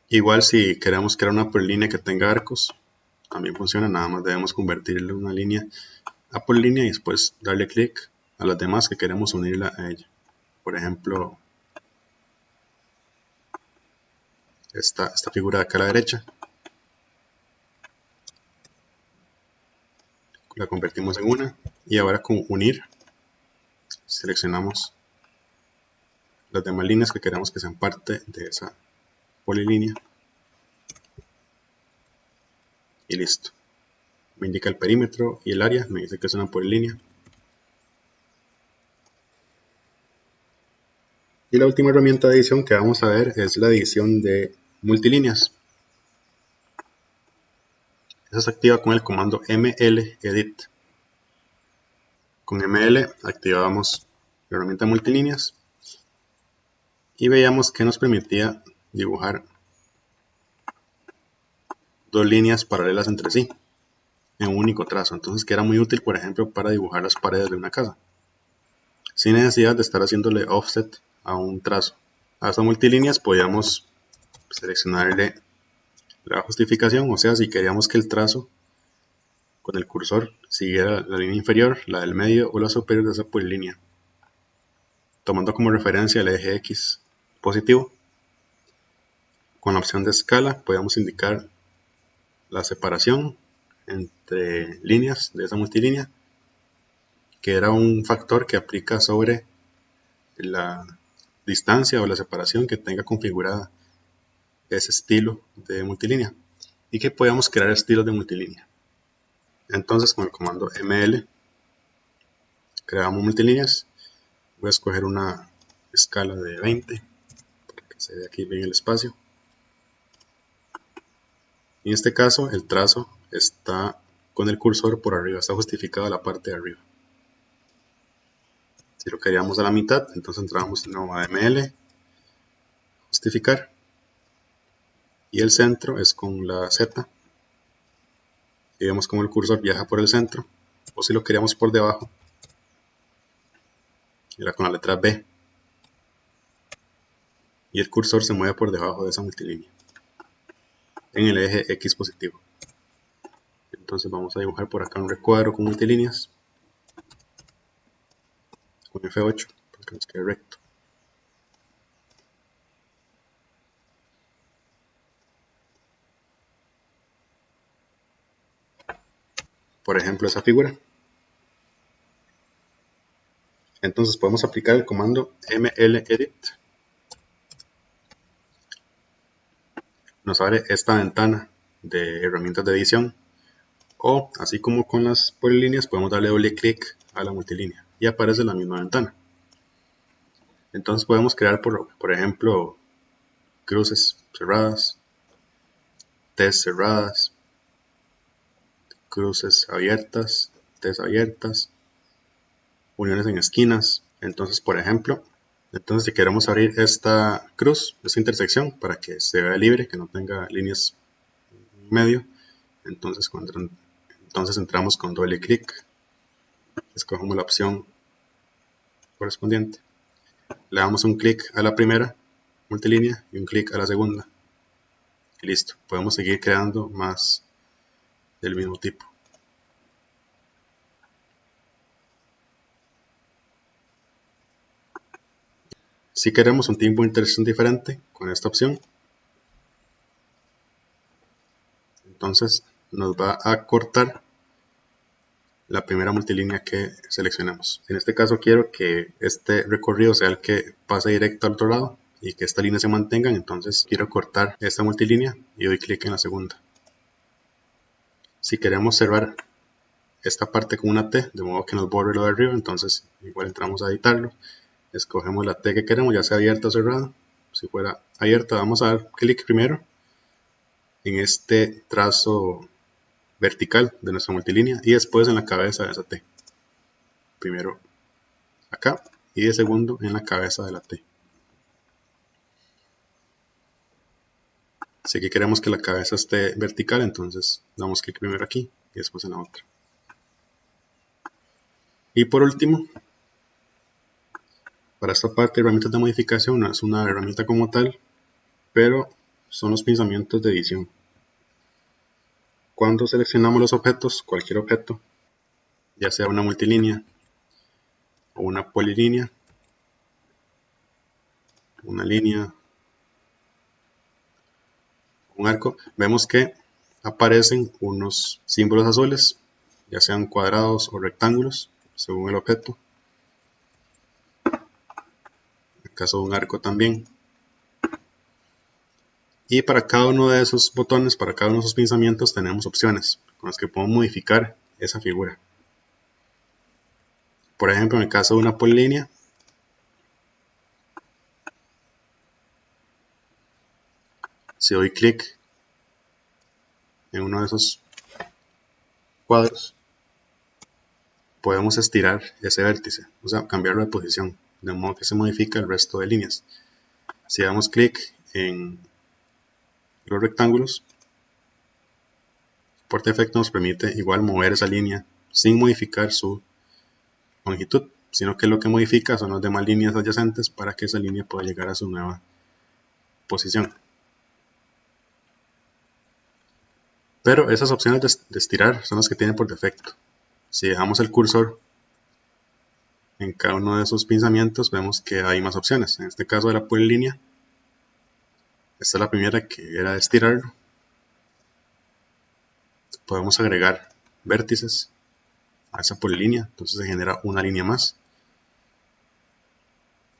Igual si queremos crear una polilínea que tenga arcos, también funciona, nada más debemos convertirle una línea a polilínea y después darle clic a las demás que queremos unirla a ella. Por ejemplo, esta figura de acá a la derecha, la convertimos en una y ahora con unir seleccionamos las demás líneas que queremos que sean parte de esa polilínea y listo. Me indica el perímetro y el área, me dice que es una polilínea. Y la última herramienta de edición que vamos a ver es la edición de multilíneas. Esa se activa con el comando mledit. Con ml activamos la herramienta de multilíneas y veíamos que nos permitía dibujar dos líneas paralelas entre sí en un único trazo. Entonces que era muy útil, por ejemplo, para dibujar las paredes de una casa, sin necesidad de estar haciéndole offset a un trazo. A estas multilíneas podíamos seleccionarle la justificación, o sea, si queríamos que el trazo con el cursor siguiera la línea inferior, la del medio o la superior de esa polilínea, tomando como referencia el eje X positivo. Con la opción de escala podemos indicar la separación entre líneas de esa multilínea, que era un factor que aplica sobre la distancia o la separación que tenga configurada ese estilo de multilínea, y que podamos crear estilos de multilínea. Entonces con el comando ml creamos multilíneas. Voy a escoger una escala de 20 para que se vea aquí bien el espacio. En este caso el trazo está con el cursor por arriba, está justificada la parte de arriba. Si lo queríamos a la mitad, entonces entramos de nuevo a ML, justificar, y el centro es con la Z, y vemos como el cursor viaja por el centro, o si lo queríamos por debajo, era con la letra B, y el cursor se mueve por debajo de esa multilínea, en el eje X positivo. Entonces vamos a dibujar por acá un recuadro con multilíneas, con F8, para que nos quede recto. Por ejemplo, esa figura. Entonces podemos aplicar el comando mledit. Nos abre esta ventana de herramientas de edición. O, así como con las polilíneas, podemos darle doble clic a la multilínea y aparece la misma ventana. Entonces podemos crear, por ejemplo, cruces cerradas, T's cerradas, cruces abiertas, T's abiertas, uniones en esquinas. Entonces, por ejemplo, si queremos abrir esta cruz, esta intersección, para que se vea libre, que no tenga líneas en medio, entonces entramos con doble clic, escogemos la opción correspondiente, le damos un clic a la primera multilínea y un clic a la segunda, y listo. Podemos seguir creando más del mismo tipo. Si queremos un tipo de intersección diferente con esta opción, entonces nos va a cortar la primera multilínea que seleccionemos. En este caso quiero que este recorrido sea el que pase directo al otro lado y que esta línea se mantenga, entonces quiero cortar esta multilínea y doy clic en la segunda. Si queremos cerrar esta parte con una T, de modo que nos borre lo de arriba, entonces igual entramos a editarlo, escogemos la T que queremos, ya sea abierta o cerrada. Si fuera abierta, vamos a dar clic primero en este trazo vertical de nuestra multilínea y después en la cabeza de esa T. Primero acá y de segundo en la cabeza de la T. Si aquí queremos que la cabeza esté vertical, entonces damos clic primero aquí y después en la otra. Y por último, para esta parte, herramientas de modificación no es una herramienta como tal, pero son los pensamientos de edición. Cuando seleccionamos los objetos, cualquier objeto, ya sea una multilínea o una polilínea, una línea, un arco, vemos que aparecen unos símbolos azules, ya sean cuadrados o rectángulos, según el objeto. En el caso de un arco también. Y para cada uno de esos botones, para cada uno de esos pensamientos, tenemos opciones con las que podemos modificar esa figura. Por ejemplo, en el caso de una polilínea, si doy clic en uno de esos cuadros, podemos estirar ese vértice, o sea, cambiarlo de posición, de modo que se modifica el resto de líneas. Si damos clic en los rectángulos, por defecto nos permite igual mover esa línea sin modificar su longitud, sino que lo que modifica son las demás líneas adyacentes para que esa línea pueda llegar a su nueva posición. Pero esas opciones de estirar son las que tienen por defecto. Si dejamos el cursor en cada uno de esos pensamientos, vemos que hay más opciones. En este caso de la polilínea, esta es la primera, que era estirarlo. Podemos agregar vértices a esa polilínea, entonces se genera una línea más.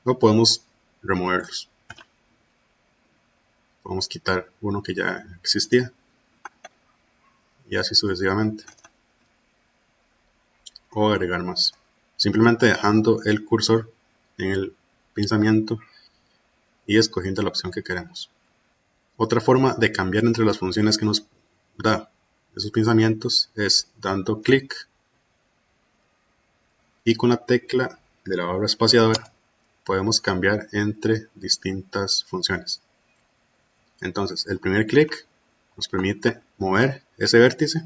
O podemos removerlos. Podemos quitar uno que ya existía y así sucesivamente, o agregar más, simplemente dejando el cursor en el pensamiento y escogiendo la opción que queremos. Otra forma de cambiar entre las funciones que nos da esos pinzamientos es dando clic y con la tecla de la barra espaciadora podemos cambiar entre distintas funciones. Entonces, el primer clic nos permite mover ese vértice.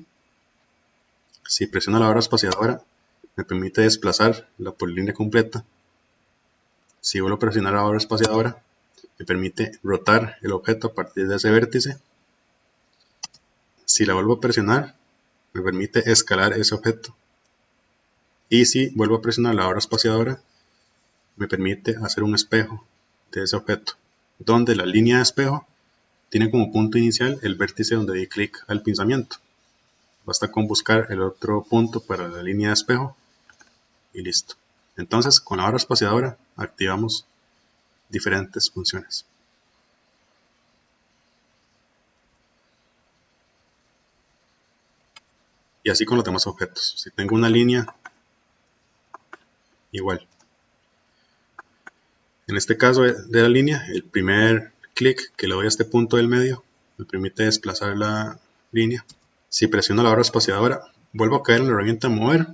Si presiono la barra espaciadora, me permite desplazar la polilínea completa. Si vuelvo a presionar la barra espaciadora, me permite rotar el objeto a partir de ese vértice. Si la vuelvo a presionar, me permite escalar ese objeto. Y si vuelvo a presionar la barra espaciadora, me permite hacer un espejo de ese objeto, donde la línea de espejo tiene como punto inicial el vértice donde di clic al pinzamiento. Basta con buscar el otro punto para la línea de espejo y listo. Entonces, con la barra espaciadora activamos diferentes funciones. Y así con los demás objetos. Si tengo una línea, igual. En este caso de la línea, el primer clic que le doy a este punto del medio me permite desplazar la línea. Si presiono la barra espaciadora, vuelvo a caer en la herramienta mover,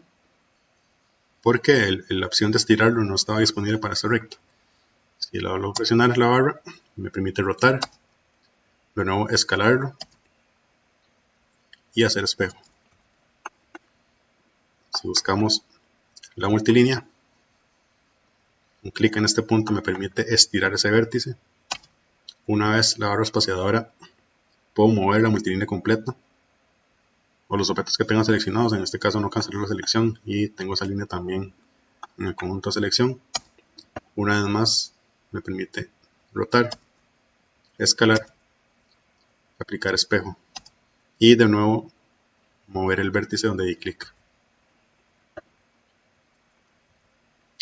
porque la opción de estirarlo no estaba disponible para esta recta. Si lo vuelvo a presionar la barra, me permite rotar, de nuevo escalarlo y hacer espejo. Si buscamos la multilínea, un clic en este punto me permite estirar ese vértice. Una vez la barra espaciadora, puedo mover la multilínea completa o los objetos que tenga seleccionados. En este caso no cancelé la selección y tengo esa línea también en el conjunto de selección. Una vez más me permite rotar, escalar, aplicar espejo y de nuevo mover el vértice donde di clic.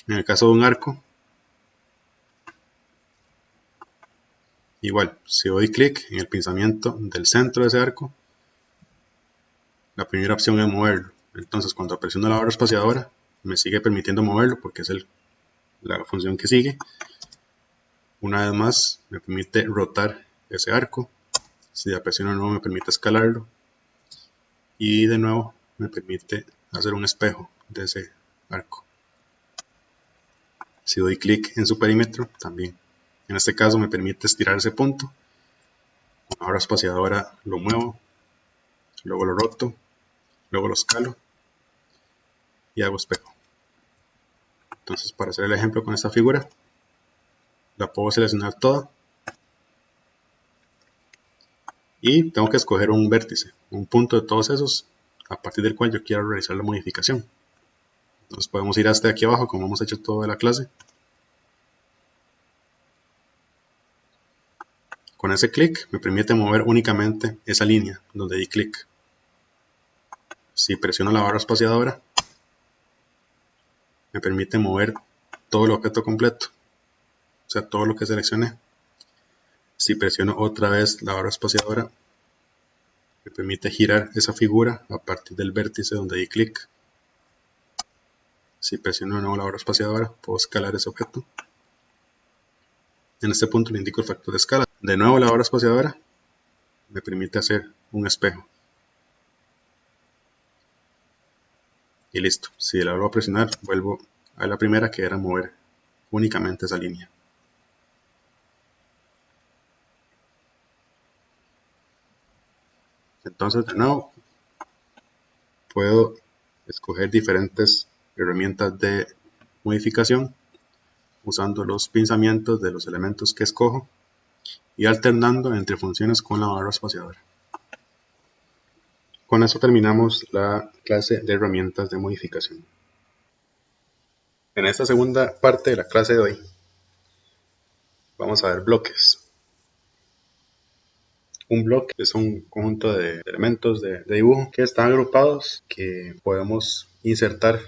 En el caso de un arco, igual, si doy clic en el pinzamiento del centro de ese arco, la primera opción es moverlo. Entonces cuando presiono la barra espaciadora, me sigue permitiendo moverlo porque es la función que sigue. Una vez más, me permite rotar ese arco. Si la presiono de nuevo, me permite escalarlo. Y de nuevo, me permite hacer un espejo de ese arco. Si doy clic en su perímetro, también. En este caso me permite estirar ese punto. Con la barra espaciadora lo muevo, luego lo roto, luego lo escalo y hago espejo. Entonces, para hacer el ejemplo con esta figura, la puedo seleccionar toda y tengo que escoger un vértice, un punto de todos esos a partir del cual yo quiero realizar la modificación. Entonces podemos ir hasta aquí abajo como hemos hecho toda la clase. Con ese clic me permite mover únicamente esa línea donde di clic. Si presiono la barra espaciadora, me permite mover todo el objeto completo, o sea, todo lo que seleccioné. Si presiono otra vez la barra espaciadora, me permite girar esa figura a partir del vértice donde di clic. Si presiono de nuevo la barra espaciadora, puedo escalar ese objeto. En este punto le indico el factor de escala. De nuevo la barra espaciadora me permite hacer un espejo. Y listo. Si la vuelvo a presionar, vuelvo a la primera, que era mover únicamente esa línea. Entonces, de nuevo, puedo escoger diferentes herramientas de modificación usando los pinzamientos de los elementos que escojo y alternando entre funciones con la barra espaciadora. Con eso terminamos la clase de herramientas de modificación. En esta segunda parte de la clase de hoy vamos a ver bloques. Un bloque es un conjunto de elementos de dibujo que están agrupados, que podemos insertar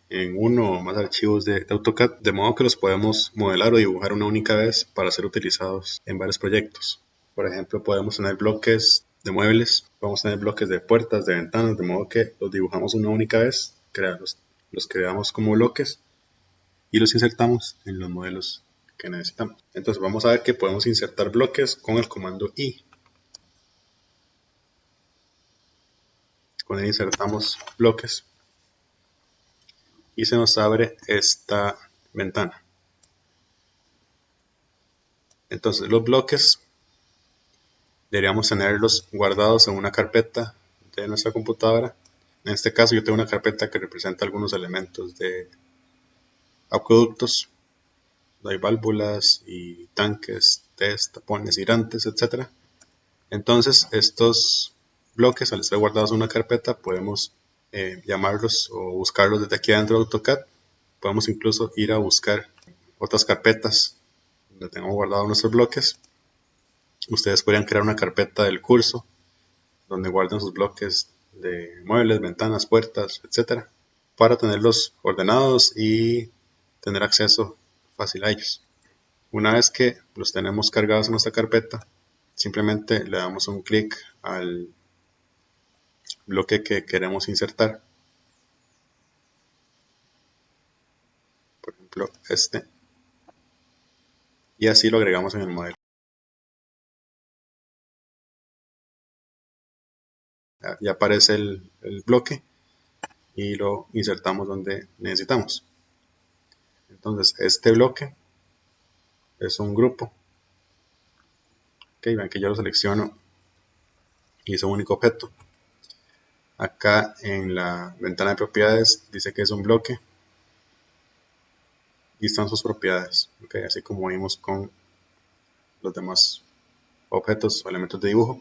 en uno o más archivos de AutoCAD, de modo que los podemos modelar o dibujar una única vez para ser utilizados en varios proyectos. Por ejemplo, podemos tener bloques de muebles, podemos tener bloques de puertas, de ventanas, de modo que los dibujamos una única vez, los creamos como bloques y los insertamos en los modelos que necesitamos. Entonces vamos a ver que podemos insertar bloques con el comando I. Con él insertamos bloques y se nos abre esta ventana. Entonces los bloques deberíamos tenerlos guardados en una carpeta de nuestra computadora. En este caso yo tengo una carpeta que representa algunos elementos de acueductos. Hay válvulas y tanques, test, tapones, hidrantes, etc. Entonces estos bloques, al estar guardados en una carpeta, podemos llamarlos o buscarlos desde aquí adentro de AutoCAD. Podemos incluso ir a buscar otras carpetas donde tengamos guardados nuestros bloques. Ustedes podrían crear una carpeta del curso donde guarden sus bloques de muebles, ventanas, puertas, etc. para tenerlos ordenados y tener acceso fácil a ellos. Una vez que los tenemos cargados en nuestra carpeta, simplemente le damos un clic al bloque que queremos insertar. Por ejemplo, este. Y así lo agregamos en el modelo. Ya aparece el bloque y lo insertamos donde necesitamos. Entonces, este bloque es un grupo. Vean que yo lo selecciono y es un único objeto. Acá en la ventana de propiedades dice que es un bloque y están sus propiedades, así como vimos con los demás objetos o elementos de dibujo.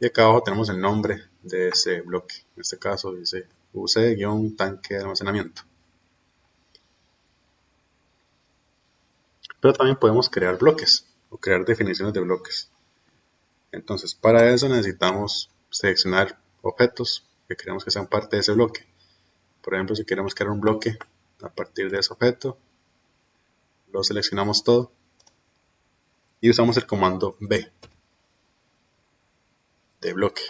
Y acá abajo tenemos el nombre de ese bloque. En este caso dice UC-tanque de almacenamiento. Pero también podemos crear bloques o crear definiciones de bloques. Entonces, para eso necesitamos seleccionar objetos que queremos que sean parte de ese bloque. Por ejemplo, si queremos crear un bloque a partir de ese objeto, lo seleccionamos todo y usamos el comando B de bloque.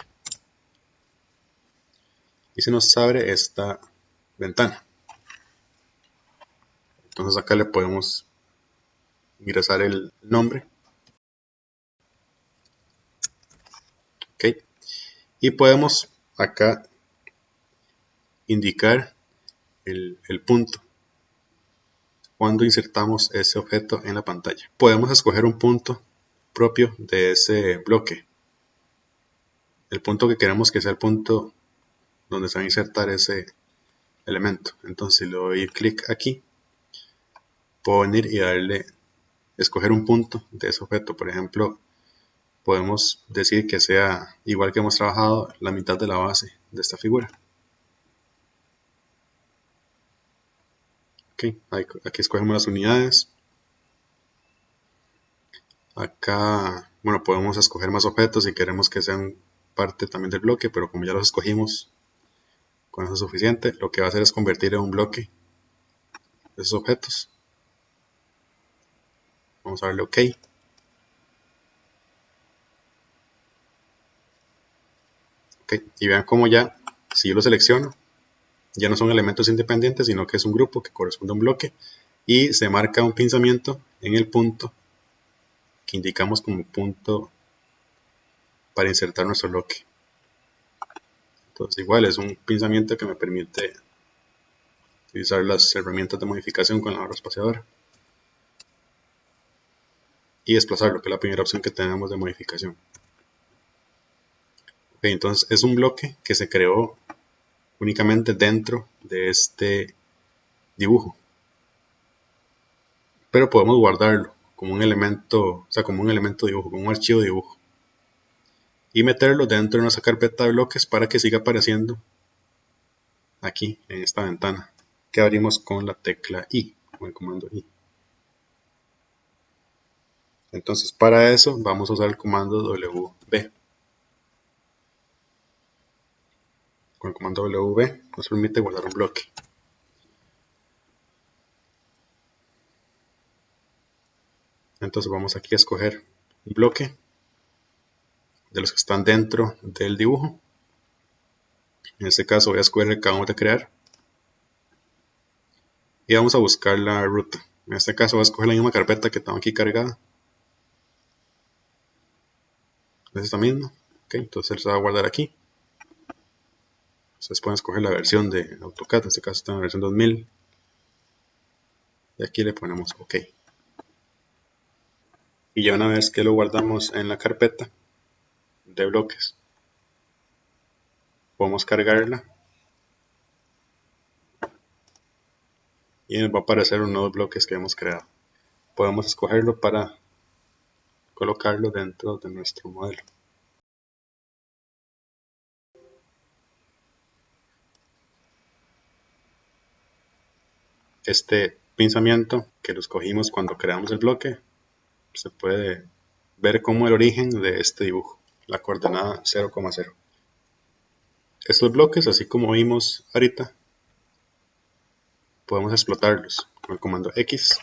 Y se nos abre esta ventana. Entonces acá le podemos ingresar el nombre. Ok. Y podemos acá indicar el punto cuando insertamos ese objeto en la pantalla. Podemos escoger un punto propio de ese bloque. El punto que queremos que sea el punto donde se va a insertar ese elemento. Entonces si le doy clic aquí, puedo venir y darle, escoger un punto de ese objeto. Por ejemplo, podemos decir que sea igual que hemos trabajado la mitad de la base de esta figura. Okay, aquí escogemos las unidades. Acá, bueno, podemos escoger más objetos si queremos que sean parte también del bloque, pero como ya los escogimos, con eso es suficiente. Lo que va a hacer es convertir en un bloque esos objetos. Vamos a darle OK. Y vean cómo ya, si yo lo selecciono, ya no son elementos independientes, sino que es un grupo que corresponde a un bloque y se marca un pinzamiento en el punto que indicamos como punto para insertar nuestro bloque. Entonces igual es un pinzamiento que me permite utilizar las herramientas de modificación con la barra espaciadora y desplazarlo, que es la primera opción que tenemos de modificación. Entonces es un bloque que se creó únicamente dentro de este dibujo, pero podemos guardarlo como un elemento, o sea, como un elemento de dibujo, como un archivo de dibujo, y meterlo dentro de nuestra carpeta de bloques para que siga apareciendo aquí en esta ventana que abrimos con la tecla I, con el comando I. Entonces para eso vamos a usar el comando WB. Con el comando WB nos permite guardar un bloque. Entonces vamos aquí a escoger un bloque de los que están dentro del dibujo. En este caso voy a escoger el que acabamos de crear y vamos a buscar la ruta. En este caso voy a escoger la misma carpeta que tengo aquí cargada. Es esta misma. Entonces se va a guardar aquí. Ustedes pueden escoger la versión de AutoCAD, en este caso está en la versión 2000. Y aquí le ponemos OK. Y ya una vez que lo guardamos en la carpeta de bloques, podemos cargarla y nos va a aparecer los nuevos bloques que hemos creado. Podemos escogerlo para colocarlo dentro de nuestro modelo. Este pinzamiento que lo escogimos cuando creamos el bloque, se puede ver como el origen de este dibujo, la coordenada 0,0. Estos bloques, así como vimos ahorita, podemos explotarlos con el comando X.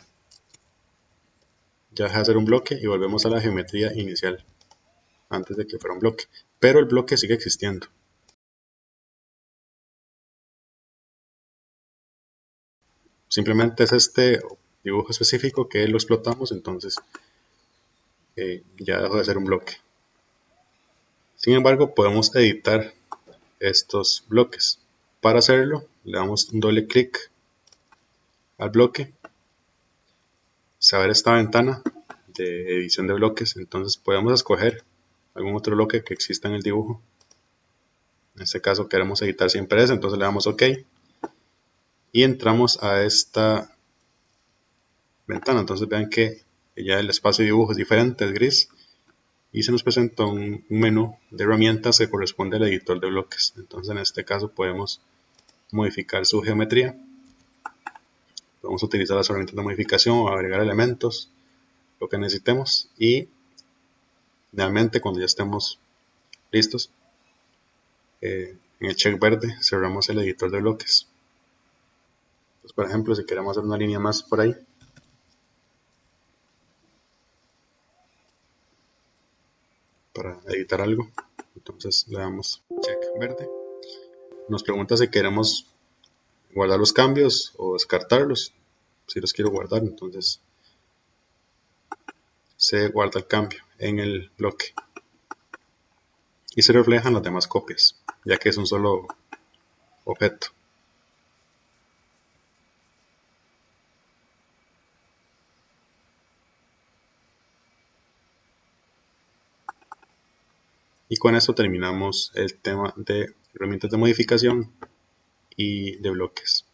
Ya deja de ser un bloque y volvemos a la geometría inicial antes de que fuera un bloque, pero el bloque sigue existiendo. Simplemente es este dibujo específico que lo explotamos, entonces ya dejó de ser un bloque. Sin embargo, podemos editar estos bloques. Para hacerlo, le damos un doble clic al bloque. Se abre esta ventana de edición de bloques, entonces podemos escoger algún otro bloque que exista en el dibujo. En este caso queremos editar siempre ese, entonces le damos OK. Y entramos a esta ventana. Entonces vean que ya el espacio de dibujo es diferente, es gris. Y se nos presenta un menú de herramientas que corresponde al editor de bloques. Entonces en este caso podemos modificar su geometría. Podemos utilizar las herramientas de modificación o agregar elementos, lo que necesitemos. Y finalmente cuando ya estemos listos, en el check verde cerramos el editor de bloques. Entonces, por ejemplo, si queremos hacer una línea más por ahí, para editar algo, entonces le damos check verde. Nos pregunta si queremos guardar los cambios o descartarlos. Si los quiero guardar, entonces se guarda el cambio en el bloque y se reflejan las demás copias, ya que es un solo objeto. Y con esto terminamos el tema de herramientas de modificación y de bloques.